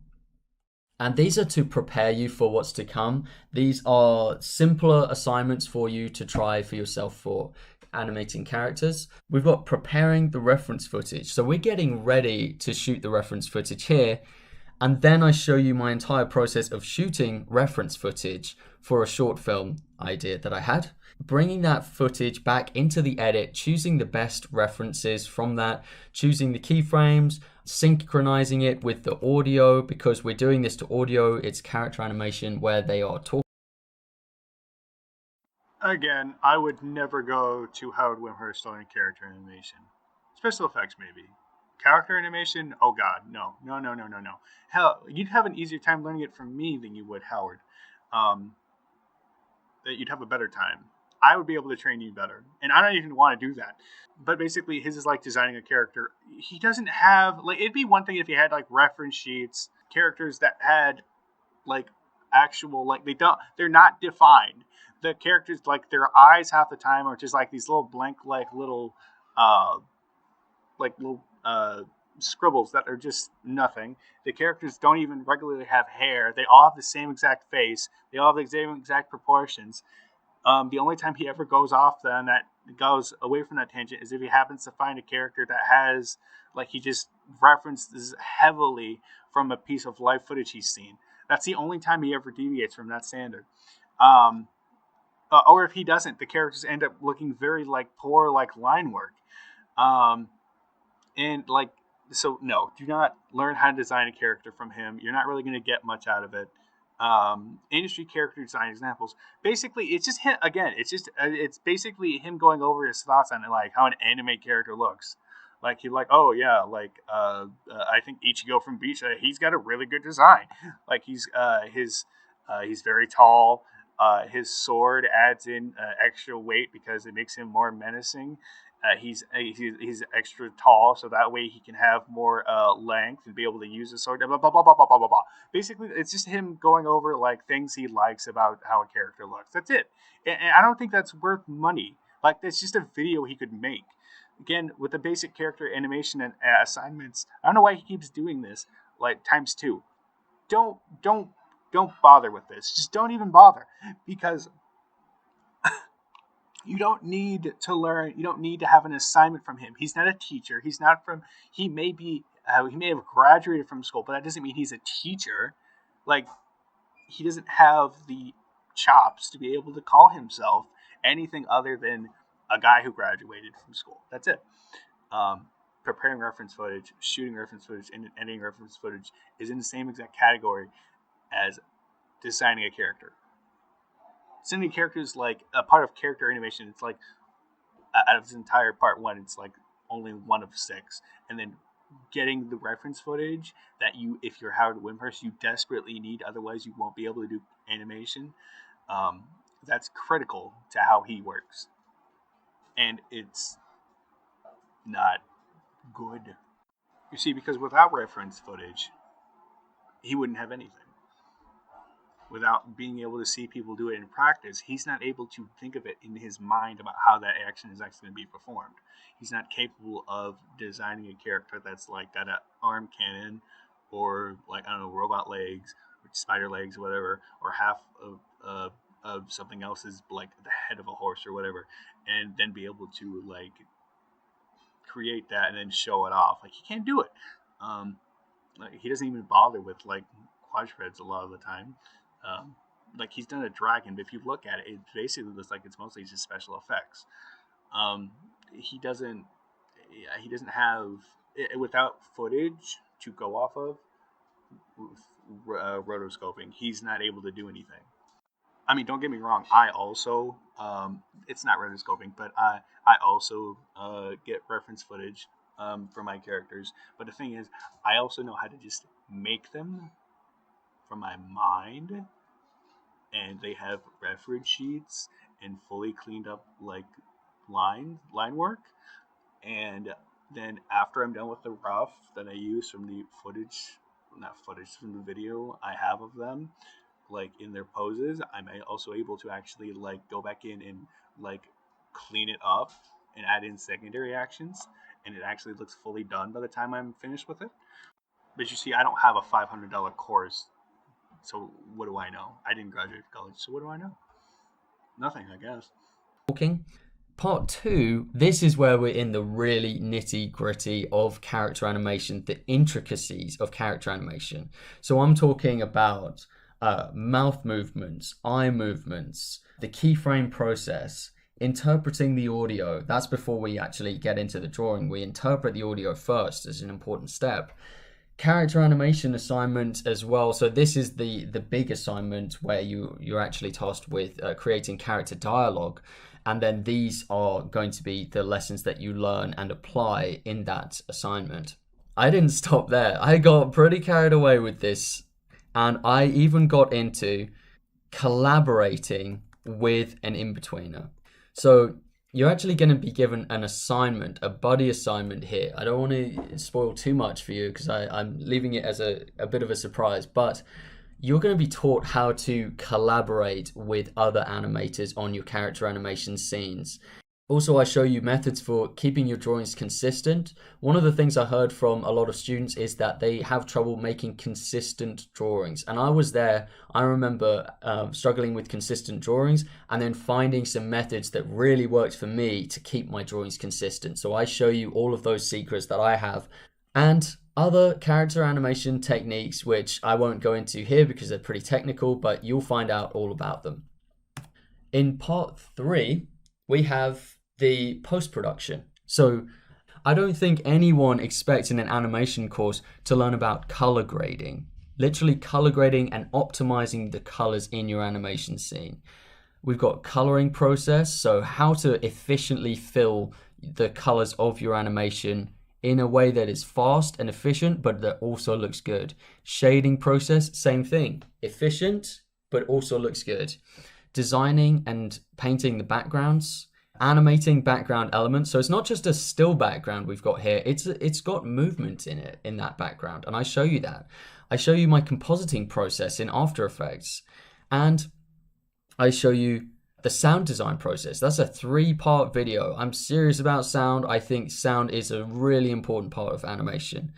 And these are to prepare you for what's to come. These are simpler assignments for you to try for yourself for animating characters. We've got preparing the reference footage. So we're getting ready to shoot the reference footage here. And then I show you my entire process of shooting reference footage for a short film idea that I had. Bringing that footage back into the edit, choosing the best references from that, choosing the keyframes, synchronizing it with the audio, because we're doing this to audio, it's character animation where they are talking. Again, I would never go to Howard Wimshurst on character animation. Special effects, maybe. Character animation? Oh god, no. No, no, no, no, no. Hell, you'd have an easier time learning it from me than you would Howard. Um, that you'd have a better time. I would be able to train you better. And I don't even want to do that. But basically, his is like designing a character. He doesn't have, like, it'd be one thing if he had, like, reference sheets, characters that had, like, actual, like, they're not defined. The characters, like, their eyes half the time are just, like, these little blank, uh, little scribbles that are just nothing. The characters don't even regularly have hair. They all have the same exact face. They all have the same exact proportions. The only time he ever goes off then that goes away from that tangent is if he happens to find a character that has, like, he just references heavily from a piece of live footage he's seen. That's the only time he ever deviates from that standard. Um, or if he doesn't, the characters end up looking very like poor like line work. Um, and like so no, do not learn how to design a character from him. You're not really going to get much out of it. Industry character design examples, basically it's just him again, it's basically him going over his thoughts on like how an anime character looks. Like he's like, oh yeah, like I think Ichigo from Beach, he's got a really good design. Like he's very tall. His sword adds in extra weight because it makes him more menacing. He's extra tall, so that way he can have more length and be able to use the sword. Blah blah blah blah blah blah blah blah. Basically, it's just him going over like things he likes about how a character looks. That's it, and I don't think that's worth money. Like that's just a video he could make. Again, with the basic character animation and assignments, I don't know why he keeps doing this. Like times two. Don't don't don't bother with this. Just don't even bother because you don't need to learn. You don't need to have an assignment from him. He's not a teacher. He's not from. He may be. He may have graduated from school, but that doesn't mean he's a teacher. Like he doesn't have the chops to be able to call himself anything other than a guy who graduated from school. That's it. Preparing reference footage, shooting reference footage, and editing reference footage is in the same exact category as designing a character. Designing a character is like a part of character animation. It's like out of this entire part one, it's like only one of six, and then getting the reference footage that you, if you're Howard Wimhurst, you desperately need. Otherwise, you won't be able to do animation. Um, that's critical to how he works, and it's not good. You see, because without reference footage, he wouldn't have anything. Without being able to see people do it in practice, he's not able to think of it in his mind about how that action is actually going to be performed. He's not capable of designing a character that's like got an arm cannon or like I don't know robot legs or spider legs or whatever, or half of something else is like the head of a horse or whatever, and then be able to like create that and then show it off. Like he can't do it. Um, like he doesn't even bother with like quadrupeds a lot of the time. Um, like he's done a dragon, but if you look at it, it basically looks like it's mostly just special effects. Um, he doesn't. He doesn't have without footage to go off of rotoscoping. He's not able to do anything. I mean, don't get me wrong. I also, it's not rotoscoping, but I also get reference footage for my characters. But the thing is, I also know how to just make them from my mind, and they have reference sheets and fully cleaned up like line work. And then after I'm done with the rough that I use from the footage, not footage from the video I have of them, like in their poses, I'm also able to actually like go back in and like clean it up and add in secondary actions, and it actually looks fully done by the time I'm finished with it. But you see, I don't have a $500 course, so what do I know? I didn't graduate college, so what do I know? Nothing, I guess. Talking. Part 2, this is where we're in the really nitty gritty of character animation, the intricacies of character animation. So I'm talking about mouth movements, eye movements, the keyframe process, interpreting the audio. That's before we actually get into the drawing. We interpret the audio first as an important step. Character animation assignment as well. So this is the big assignment where you're actually tasked with creating character dialogue. And then these are going to be the lessons that you learn and apply in that assignment. I didn't stop there. I got pretty carried away with this. And I even got into collaborating with an in-betweener. So you're actually going to be given an assignment, a buddy assignment here. I don't want to spoil too much for you because I'm leaving it as a bit of a surprise. But you're going to be taught how to collaborate with other animators on your character animation scenes. Also, I show you methods for keeping your drawings consistent. One of the things I heard from a lot of students is that they have trouble making consistent drawings. And I was there. I remember struggling with consistent drawings and then finding some methods that really worked for me to keep my drawings consistent. So I show you all of those secrets that I have. And other character animation techniques, which I won't go into here because they're pretty technical, but you'll find out all about them. In part 3, we have the post-production. So I don't think anyone expects in an animation course to learn about color grading. Literally color grading and optimizing the colors in your animation scene. We've got coloring process, so how to efficiently fill the colors of your animation in a way that is fast and efficient, but that also looks good. Shading process, same thing. Efficient, but also looks good. Designing and painting the backgrounds. Animating background elements. So it's not just a still background we've got here. It's got movement in it, in that background. And I show you that. I show you my compositing process in After Effects. And I show you the sound design process. That's a 3-part video. I'm serious about sound. I think sound is a really important part of animation.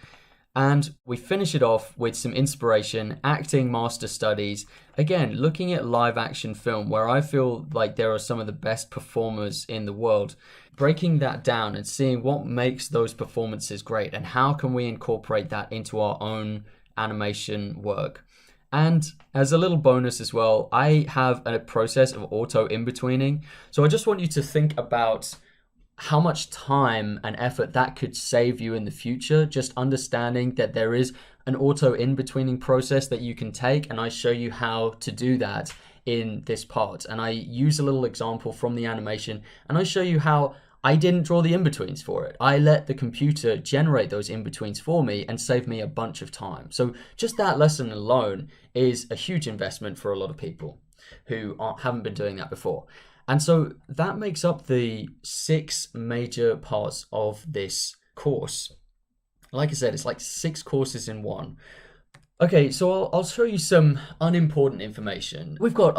And we finish it off with some inspiration, acting master studies. Again, looking at live action film where I feel like there are some of the best performers in the world. Breaking that down and seeing what makes those performances great and how can we incorporate that into our own animation work. And as a little bonus as well, I have a process of auto in-betweening. So I just want you to think about how much time and effort that could save you in the future, just understanding that there is an auto in-betweening process that you can take, and I show you how to do that in this part. And I use a little example from the animation, and I show you how I didn't draw the in-betweens for it. I let the computer generate those in-betweens for me and save me a bunch of time. So just that lesson alone is a huge investment for a lot of people who haven't been doing that before. And so that makes up the 6 major parts of this course. Like I said, it's like 6 courses in one. Okay, so I'll show you some unimportant information. We've got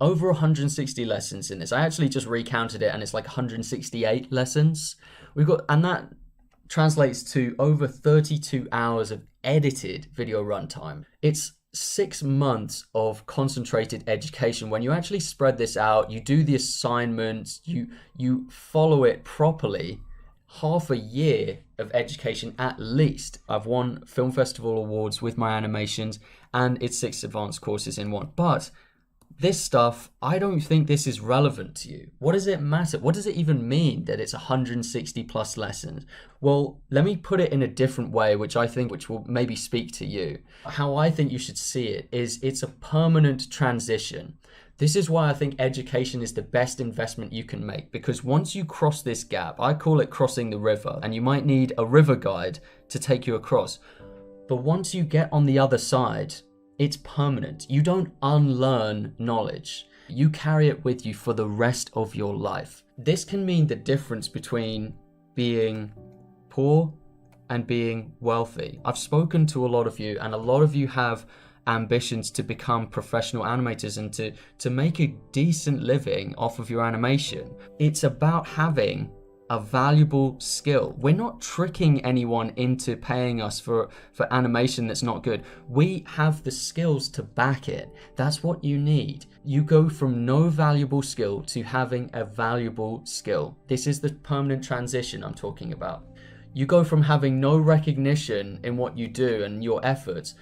over 160 lessons in this. I actually just recounted it and it's like 168 lessons. And that translates to over 32 hours of edited video runtime. It's 6 months of concentrated education. When you actually spread this out, you do the assignments, you follow it properly, half a year of education at least. I've won film festival awards with my animations and it's 6 advanced courses in one. But this stuff, I don't think this is relevant to you. What does it matter? What does it even mean that it's 160 plus lessons? Well, let me put it in a different way, which will maybe speak to you. How I think you should see it is it's a permanent transition. This is why I think education is the best investment you can make, because once you cross this gap, I call it crossing the river, and you might need a river guide to take you across. But once you get on the other side, it's permanent. You don't unlearn knowledge. You carry it with you for the rest of your life. This can mean the difference between being poor and being wealthy. I've spoken to a lot of you, and a lot of you have ambitions to become professional animators and to make a decent living off of your animation. It's about having a valuable skill. We're not tricking anyone into paying us for animation that's not good. We have the skills to back it. That's what you need. You go from no valuable skill to having a valuable skill. This is the permanent transition I'm talking about. You go from having no recognition in what you do and your efforts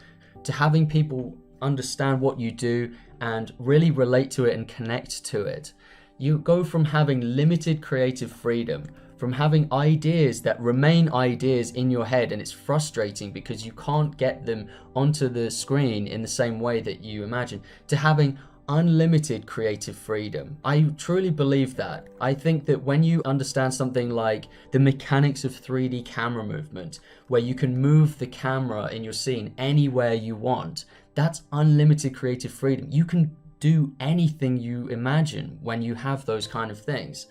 to having people understand what you do and really relate to it and connect to it. You go from having limited creative freedom, from having ideas that remain ideas in your head, and it's frustrating because you can't get them onto the screen in the same way that you imagine, to having unlimited creative freedom. I truly believe that. I think that when you understand something like the mechanics of 3D camera movement, where you can move the camera in your scene anywhere you want, that's unlimited creative freedom. You can do anything you imagine when you have those kind of things.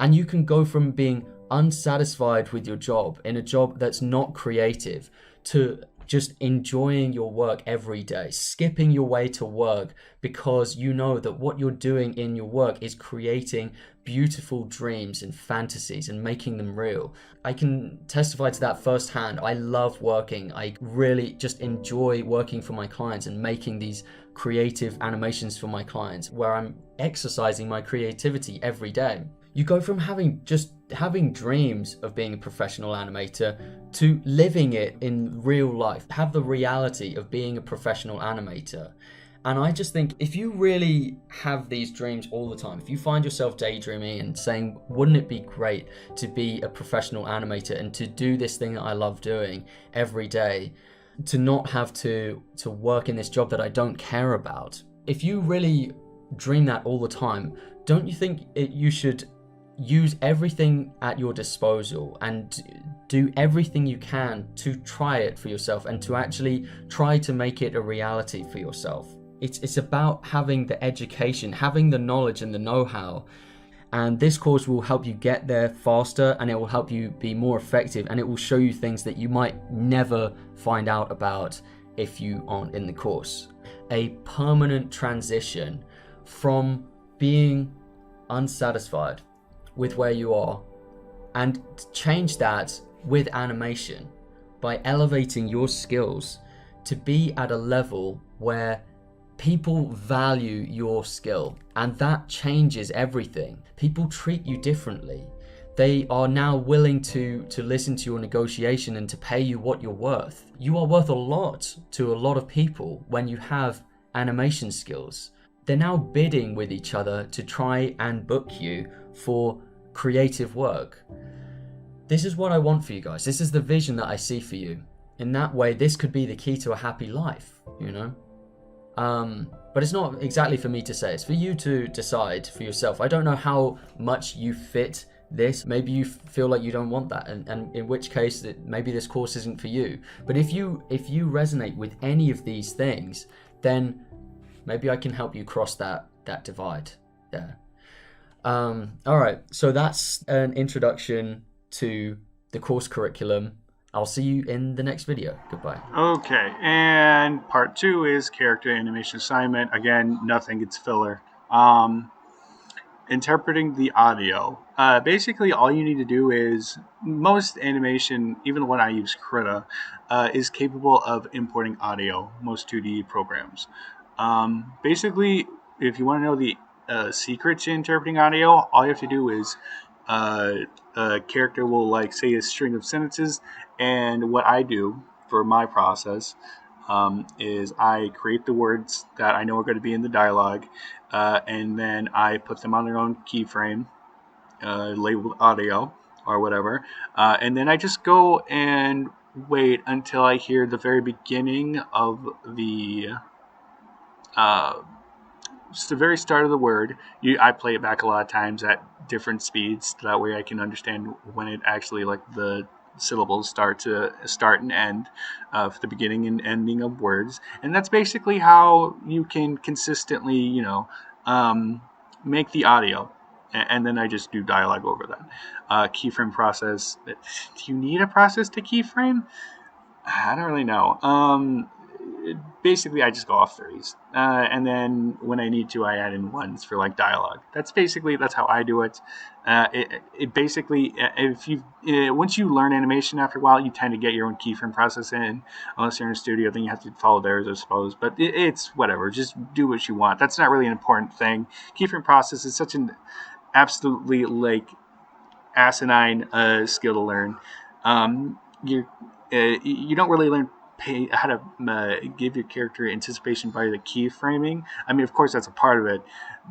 And you can go from being unsatisfied with your job, in a job that's not creative, to just enjoying your work every day, skipping your way to work because you know that what you're doing in your work is creating beautiful dreams and fantasies and making them real. I can testify to that firsthand. I love working. I really just enjoy working for my clients and making these creative animations for my clients where I'm exercising my creativity every day. You go from having dreams of being a professional animator to living it in real life, have the reality of being a professional animator. And I just think if you really have these dreams all the time, if you find yourself daydreaming and saying, wouldn't it be great to be a professional animator and to do this thing that I love doing every day, to not have to work in this job that I don't care about. If you really dream that all the time, don't you think you should use everything at your disposal and do everything you can to try it for yourself and to actually try to make it a reality for yourself? It's about having the education, having the knowledge and the know-how. And this course will help you get there faster, and it will help you be more effective, and it will show you things that you might never find out about if you aren't in the course. A permanent transition from being unsatisfied with where you are, and change that with animation by elevating your skills to be at a level where people value your skill, and that changes everything. People treat you differently. They are now willing to listen to your negotiation and to pay you what you're worth. You are worth a lot to a lot of people when you have animation skills. They're now bidding with each other to try and book you for creative work. This is what I want for you guys. This is the vision that I see for you. In that way, this could be the key to a happy life, you know? But it's not exactly for me to say. It's for you to decide for yourself. I don't know how much you fit this. Maybe you feel like you don't want that, and in which case maybe this course isn't for you. But if you resonate with any of these things, then maybe I can help you cross that divide there. All right, so that's an introduction to the course curriculum. I'll see you in the next video. Goodbye. Okay, and part 2 is character animation assignment. Again, nothing, it's filler. Interpreting the audio. Basically, all you need to do is, most animation, even when I use Krita, is capable of importing audio, most 2D programs. Basically, if you want to know the secret to interpreting audio, all you have to do is a character will say a string of sentences, and what I do for my process is I create the words that I know are going to be in the dialogue, and then I put them on their own keyframe, labeled audio or whatever, and then I just go and wait until I hear the very beginning of the just the very start of the word. I play it back a lot of times at different speeds. That way I can understand when it actually, the syllables start and end, for the beginning and ending of words. And that's basically how you can consistently, make the audio. And then I just do dialogue over that. Keyframe process. Do you need a process to keyframe? I don't really know. basically I just go off threes, and then when I need to, I add in ones for like dialogue. That's how I do it. It basically, if you once you learn animation after a while, you tend to get your own keyframe process in. Unless you're in a studio, then you have to follow theirs, I suppose. But it's whatever. Just do what you want. That's not really an important thing. Keyframe process is such an absolutely like asinine skill to learn. You don't really learn how to give your character anticipation by the keyframing. I mean, of course, that's a part of it,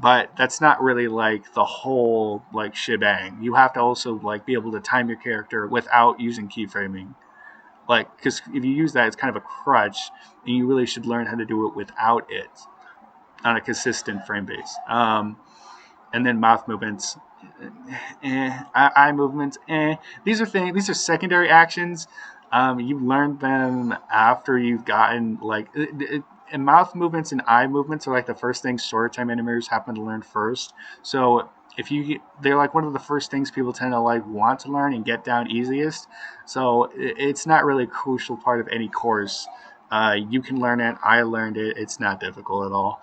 but that's not really like the whole like shebang. You have to also like be able to time your character without using keyframing. Like, because if you use that, it's kind of a crutch, and you really should learn how to do it without it on a consistent frame base. And then mouth movements, eye movements. These are things. These are secondary actions. You learn them after you've gotten like. And mouth movements and eye movements are like the first things short time animators happen to learn first. So if you, they're like one of the first things people tend to like want to learn and get down easiest. So it's not really a crucial part of any course. You can learn it. I learned it. It's not difficult at all.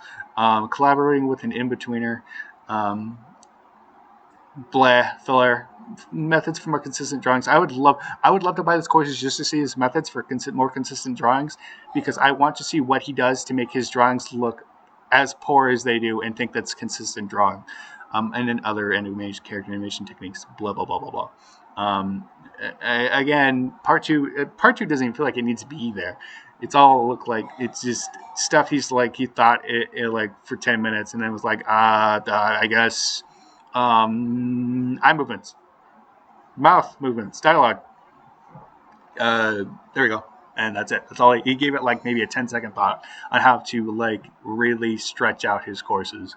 Collaborating with an in-betweener. Um, filler methods for more consistent drawings. I would love to buy this courses just to see his methods for more consistent drawings, because I want to see what he does to make his drawings look as poor as they do and think that's consistent drawing. And then other animation, character animation techniques, blah blah blah blah blah. Again, part two doesn't even feel like it needs to be there. It's all look like it's just stuff he thought it like for 10 minutes, and then was like, I guess eye movements, mouth movements, dialogue. There we go. And that's it. That's all he gave it like maybe a 10-second thought on how to like really stretch out his courses.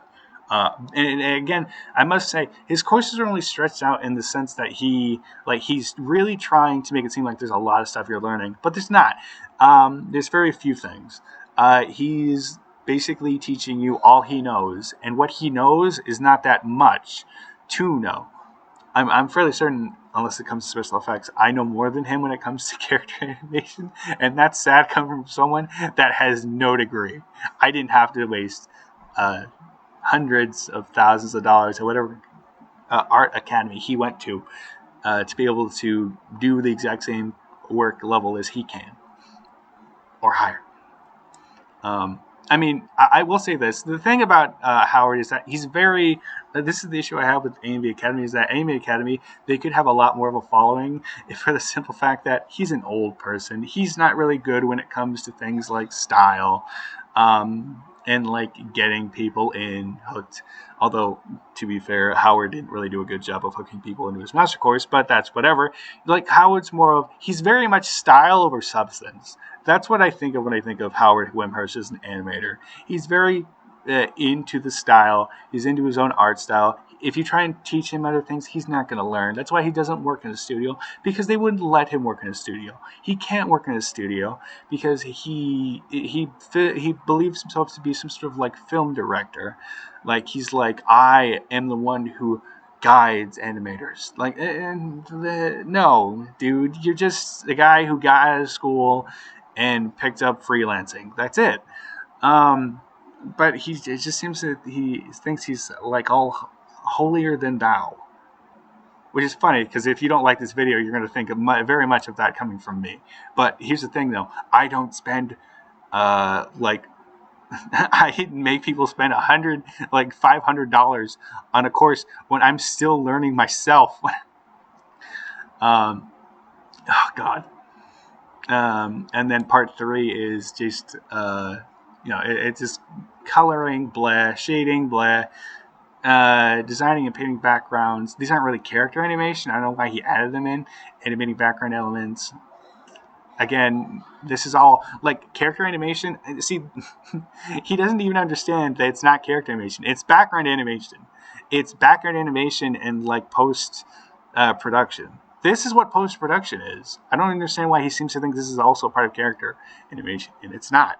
And again, I must say his courses are only stretched out in the sense that he's really trying to make it seem like there's a lot of stuff you're learning, but there's not. There's very few things. He's basically teaching you all he knows, and what he knows is not that much to know. I'm fairly certain, unless it comes to special effects, I know more than him when it comes to character animation, and that's sad coming from someone that has no degree. I didn't have to waste hundreds of thousands of dollars or whatever art academy he went to be able to do the exact same work level as he can, or higher. I mean, I will say this. The thing about Howard is that he's very. This is the issue I have with AMV Academy, is that AMV Academy, they could have a lot more of a following if for the simple fact that he's an old person. He's not really good when it comes to things like style. And like getting people in hooked. Although, to be fair, Howard didn't really do a good job of hooking people into his master course, but that's whatever. Like Howard's more of, he's very much style over substance. That's what I think of when I think of Howard Wimshurst as an animator. He's very into the style. He's into his own art style. If you try and teach him other things, he's not going to learn. That's why he doesn't work in a studio, because they wouldn't let him work in a studio. He can't work in a studio because he believes himself to be some sort of like film director. Like he's like, I am the one who guides animators. Like, no, dude, you're just a guy who got out of school and picked up freelancing. That's it. But it just seems that he thinks he's like all holier than thou, which is funny because if you don't like this video, you're going to think of very much of that coming from me. But here's the thing, though: I don't spend like I didn't make people spend $500 on a course when I'm still learning myself. Oh God. And then part 3 is just it's just coloring, blah, shading, blah. Designing and painting backgrounds. These aren't really character animation. I don't know why he added them in. Animating background elements. Again, this is all like character animation. See, he doesn't even understand that it's not character animation. It's background animation. It's background animation and like post production. This is what post production is. I don't understand why he seems to think this is also part of character animation, and it's not.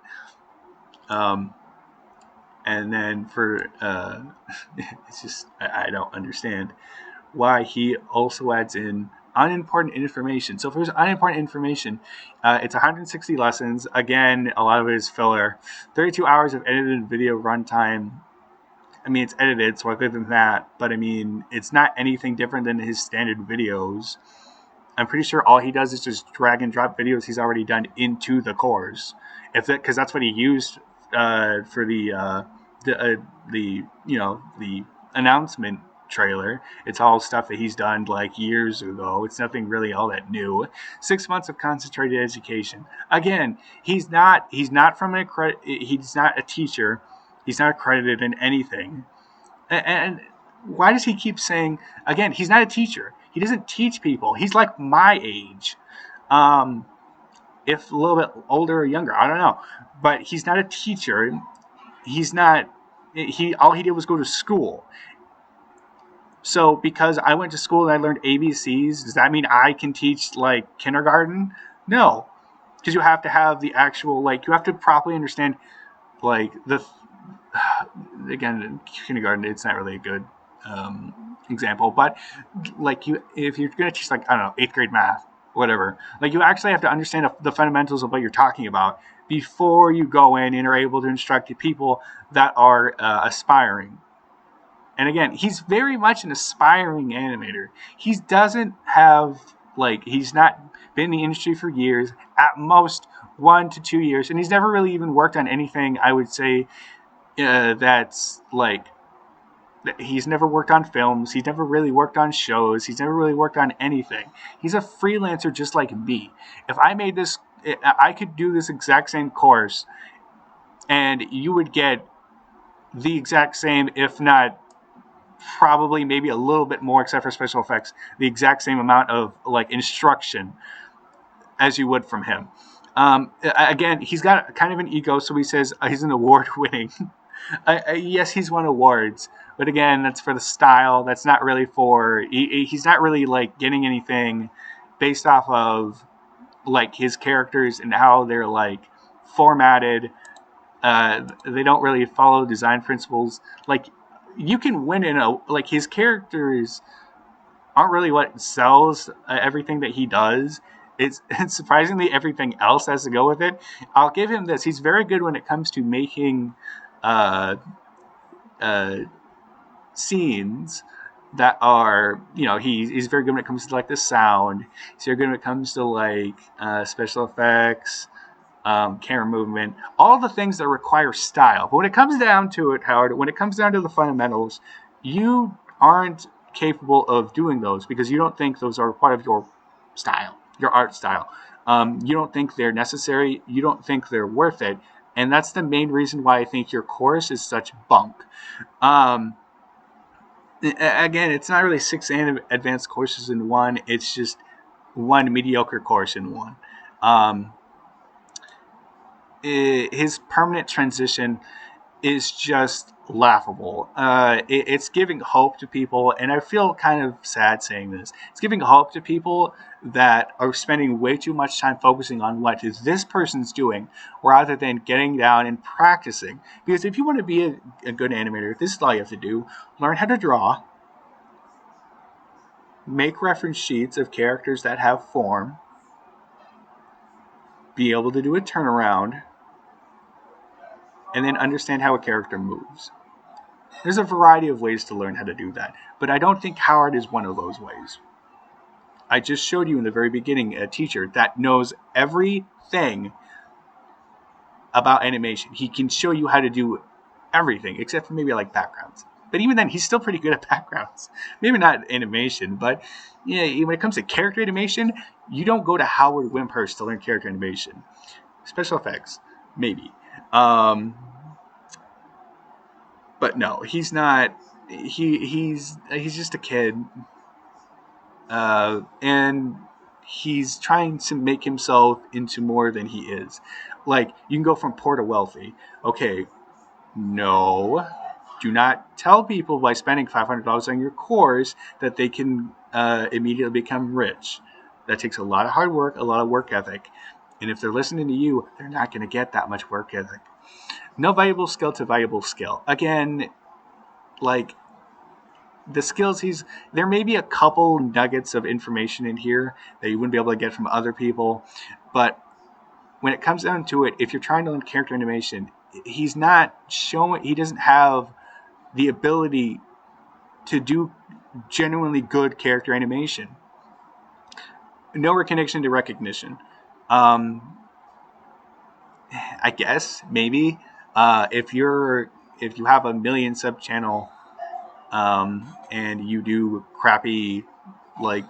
And then for it's just I don't understand why he also adds in unimportant information. So if there's unimportant information, it's 160 lessons. Again, a lot of it is filler. 32 hours of edited video runtime. I mean, it's edited, so I'll give him that. But I mean, it's not anything different than his standard videos. I'm pretty sure all he does is just drag and drop videos he's already done into the course, because that's what he used for the announcement trailer. It's all stuff that he's done like years ago. It's nothing really all that new. 6 months of concentrated education. Again, he's not from he's not a teacher. He's not accredited in anything. And why does he keep saying, again, he's not a teacher. He doesn't teach people. He's like my age. If a little bit older or younger, I don't know. But he's not a teacher. He's not, all he did was go to school. So because I went to school and I learned ABCs, does that mean I can teach like kindergarten? No. Because you have to have the actual, like, you have to properly understand, like, again, kindergarten, it's not really a good example, but like, if you're going to teach, like, I don't know, 8th grade math, whatever, like, you actually have to understand the fundamentals of what you're talking about before you go in and are able to instruct people that are aspiring. And again, he's very much an aspiring animator. He doesn't have, like, he's not been in the industry for years, at most 1 to 2 years, and he's never really even worked on anything, I would say, that's like, he's never worked on films, he's never really worked on shows, he's never really worked on anything. He's a freelancer just like me. If I made this, I could do this exact same course, and you would get the exact same, if not probably maybe a little bit more, except for special effects, the exact same amount of, like, instruction as you would from him. Again, he's got kind of an ego, so he says he's an award-winning. Yes, he's won awards, but again, that's for the style. That's not really for. He's not really, like, getting anything based off of, like, his characters and how they're, like, formatted. They don't really follow design principles. Like, you can win like, his characters aren't really what sells everything that he does. It's surprisingly everything else has to go with it. I'll give him this. He's very good when it comes to making scenes that are, he's very good when it comes to, like, the sound. He's very good when it comes to, like, special effects, camera movement, all the things that require style. But when it comes down to it, Howard, when it comes down to the fundamentals, you aren't capable of doing those because you don't think those are part of your style, your art style. You don't think they're necessary. You don't think they're worth it. And that's the main reason why I think your course is such bunk. Again, it's not really 6 advanced courses in one. It's just one mediocre course in one. His permanent transition is just laughable. It's giving hope to people, and I feel kind of sad saying this. It's giving hope to people that are spending way too much time focusing on what this person's doing rather than getting down and practicing. Because if you want to be a good animator, this is all you have to do. Learn how to draw. Make reference sheets of characters that have form. Be able to do a turnaround. And then understand how a character moves. There's a variety of ways to learn how to do that, but I don't think Howard is one of those ways. I just showed you in the very beginning a teacher that knows everything about animation. He can show you how to do everything, except for maybe, like, backgrounds. But even then, he's still pretty good at backgrounds. Maybe not animation, but when it comes to character animation, you don't go to Howard Wimshurst to learn character animation. Special effects, maybe. But no, he's not. He's just a kid, and he's trying to make himself into more than he is. Like, you can go from poor to wealthy. Okay, no, do not tell people by spending $500 on your course that they can immediately become rich. That takes a lot of hard work, a lot of work ethic, and if they're listening to you, they're not going to get that much work ethic. No valuable skill to valuable skill. Again, like, the skills there may be a couple nuggets of information in here that you wouldn't be able to get from other people, but when it comes down to it, if you're trying to learn character animation, he doesn't have the ability to do genuinely good character animation. No connection to recognition. I guess maybe if you have a million sub channel and you do crappy, like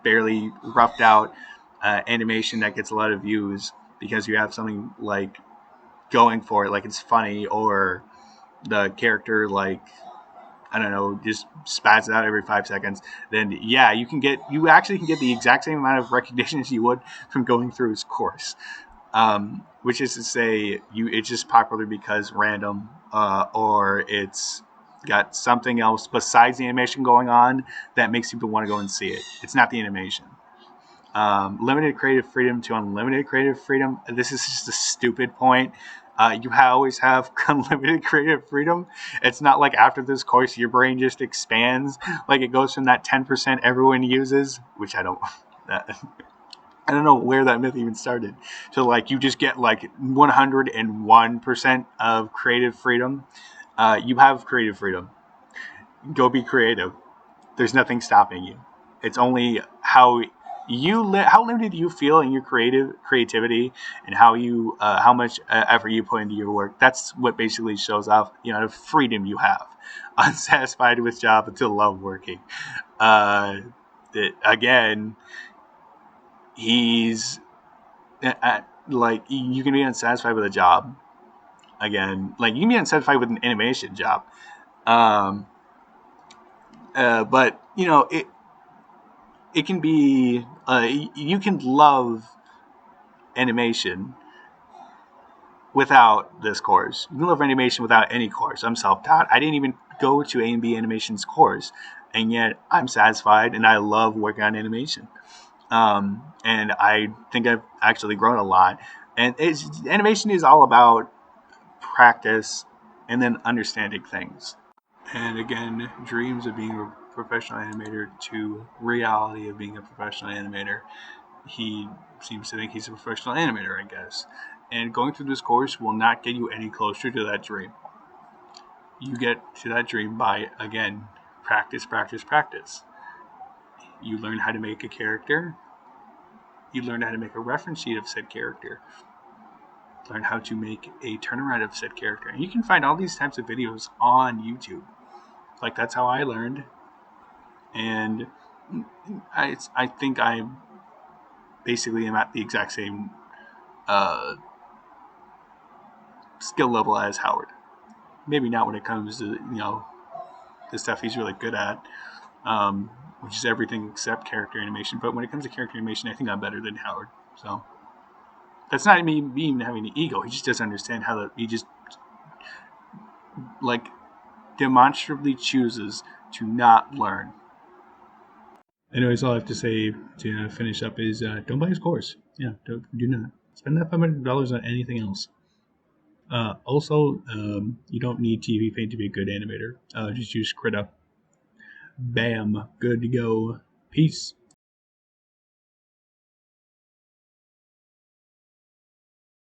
barely roughed out animation that gets a lot of views because you have something like going for it, like it's funny, or the character, like, I don't know, just spats it out every 5 seconds, then yeah, you actually can get the exact same amount of recognition as you would from going through his course. Which is to say, it's just popular because random, or it's got something else besides the animation going on that makes people want to go and see it. It's not the animation. Limited creative freedom to unlimited creative freedom. This is just a stupid point. You always have unlimited creative freedom. It's not like after this course your brain just expands. Like it goes from that 10% everyone uses, which I don't know where that myth even started, to like you just get like 101% of creative freedom. You have creative freedom. Go be creative. There's nothing stopping you. It's only how limited you feel in your creativity, and how much effort you put into your work. That's what basically shows off, the freedom you have. Unsatisfied with job but still love working. Again, he's like, you can be unsatisfied with a job. Again, like you can be unsatisfied with an animation job. But it can be you can love animation without this course. You can love animation without any course. I'm self-taught. I didn't even go to A&B Animation's course, and yet I'm satisfied and I love working on animation. And I think I've actually grown a lot. And animation is all about practice and then understanding things. And again, dreams of being a professional animator to reality of being a professional animator. He seems to think he's a professional animator, I guess. And going through this course will not get you any closer to that dream. You get to that dream by, again, practice, practice, practice. You learn how to make a character. You learn how to make a reference sheet of said character. Learn how to make a turnaround of said character. And you can find all these types of videos on YouTube. Like, that's how I learned. And I think I basically am at the exact same skill level as Howard. Maybe not when it comes to, the stuff he's really good at, which is everything except character animation. But when it comes to character animation, I think I'm better than Howard. So that's not me even having an ego. He just doesn't understand he just like demonstrably chooses to not learn. Anyways, all I have to say to finish up is don't buy his course. Yeah, do not spend that $500 on anything else. Also, you don't need TV Paint to be a good animator. Just use Krita. Bam, good to go. Peace.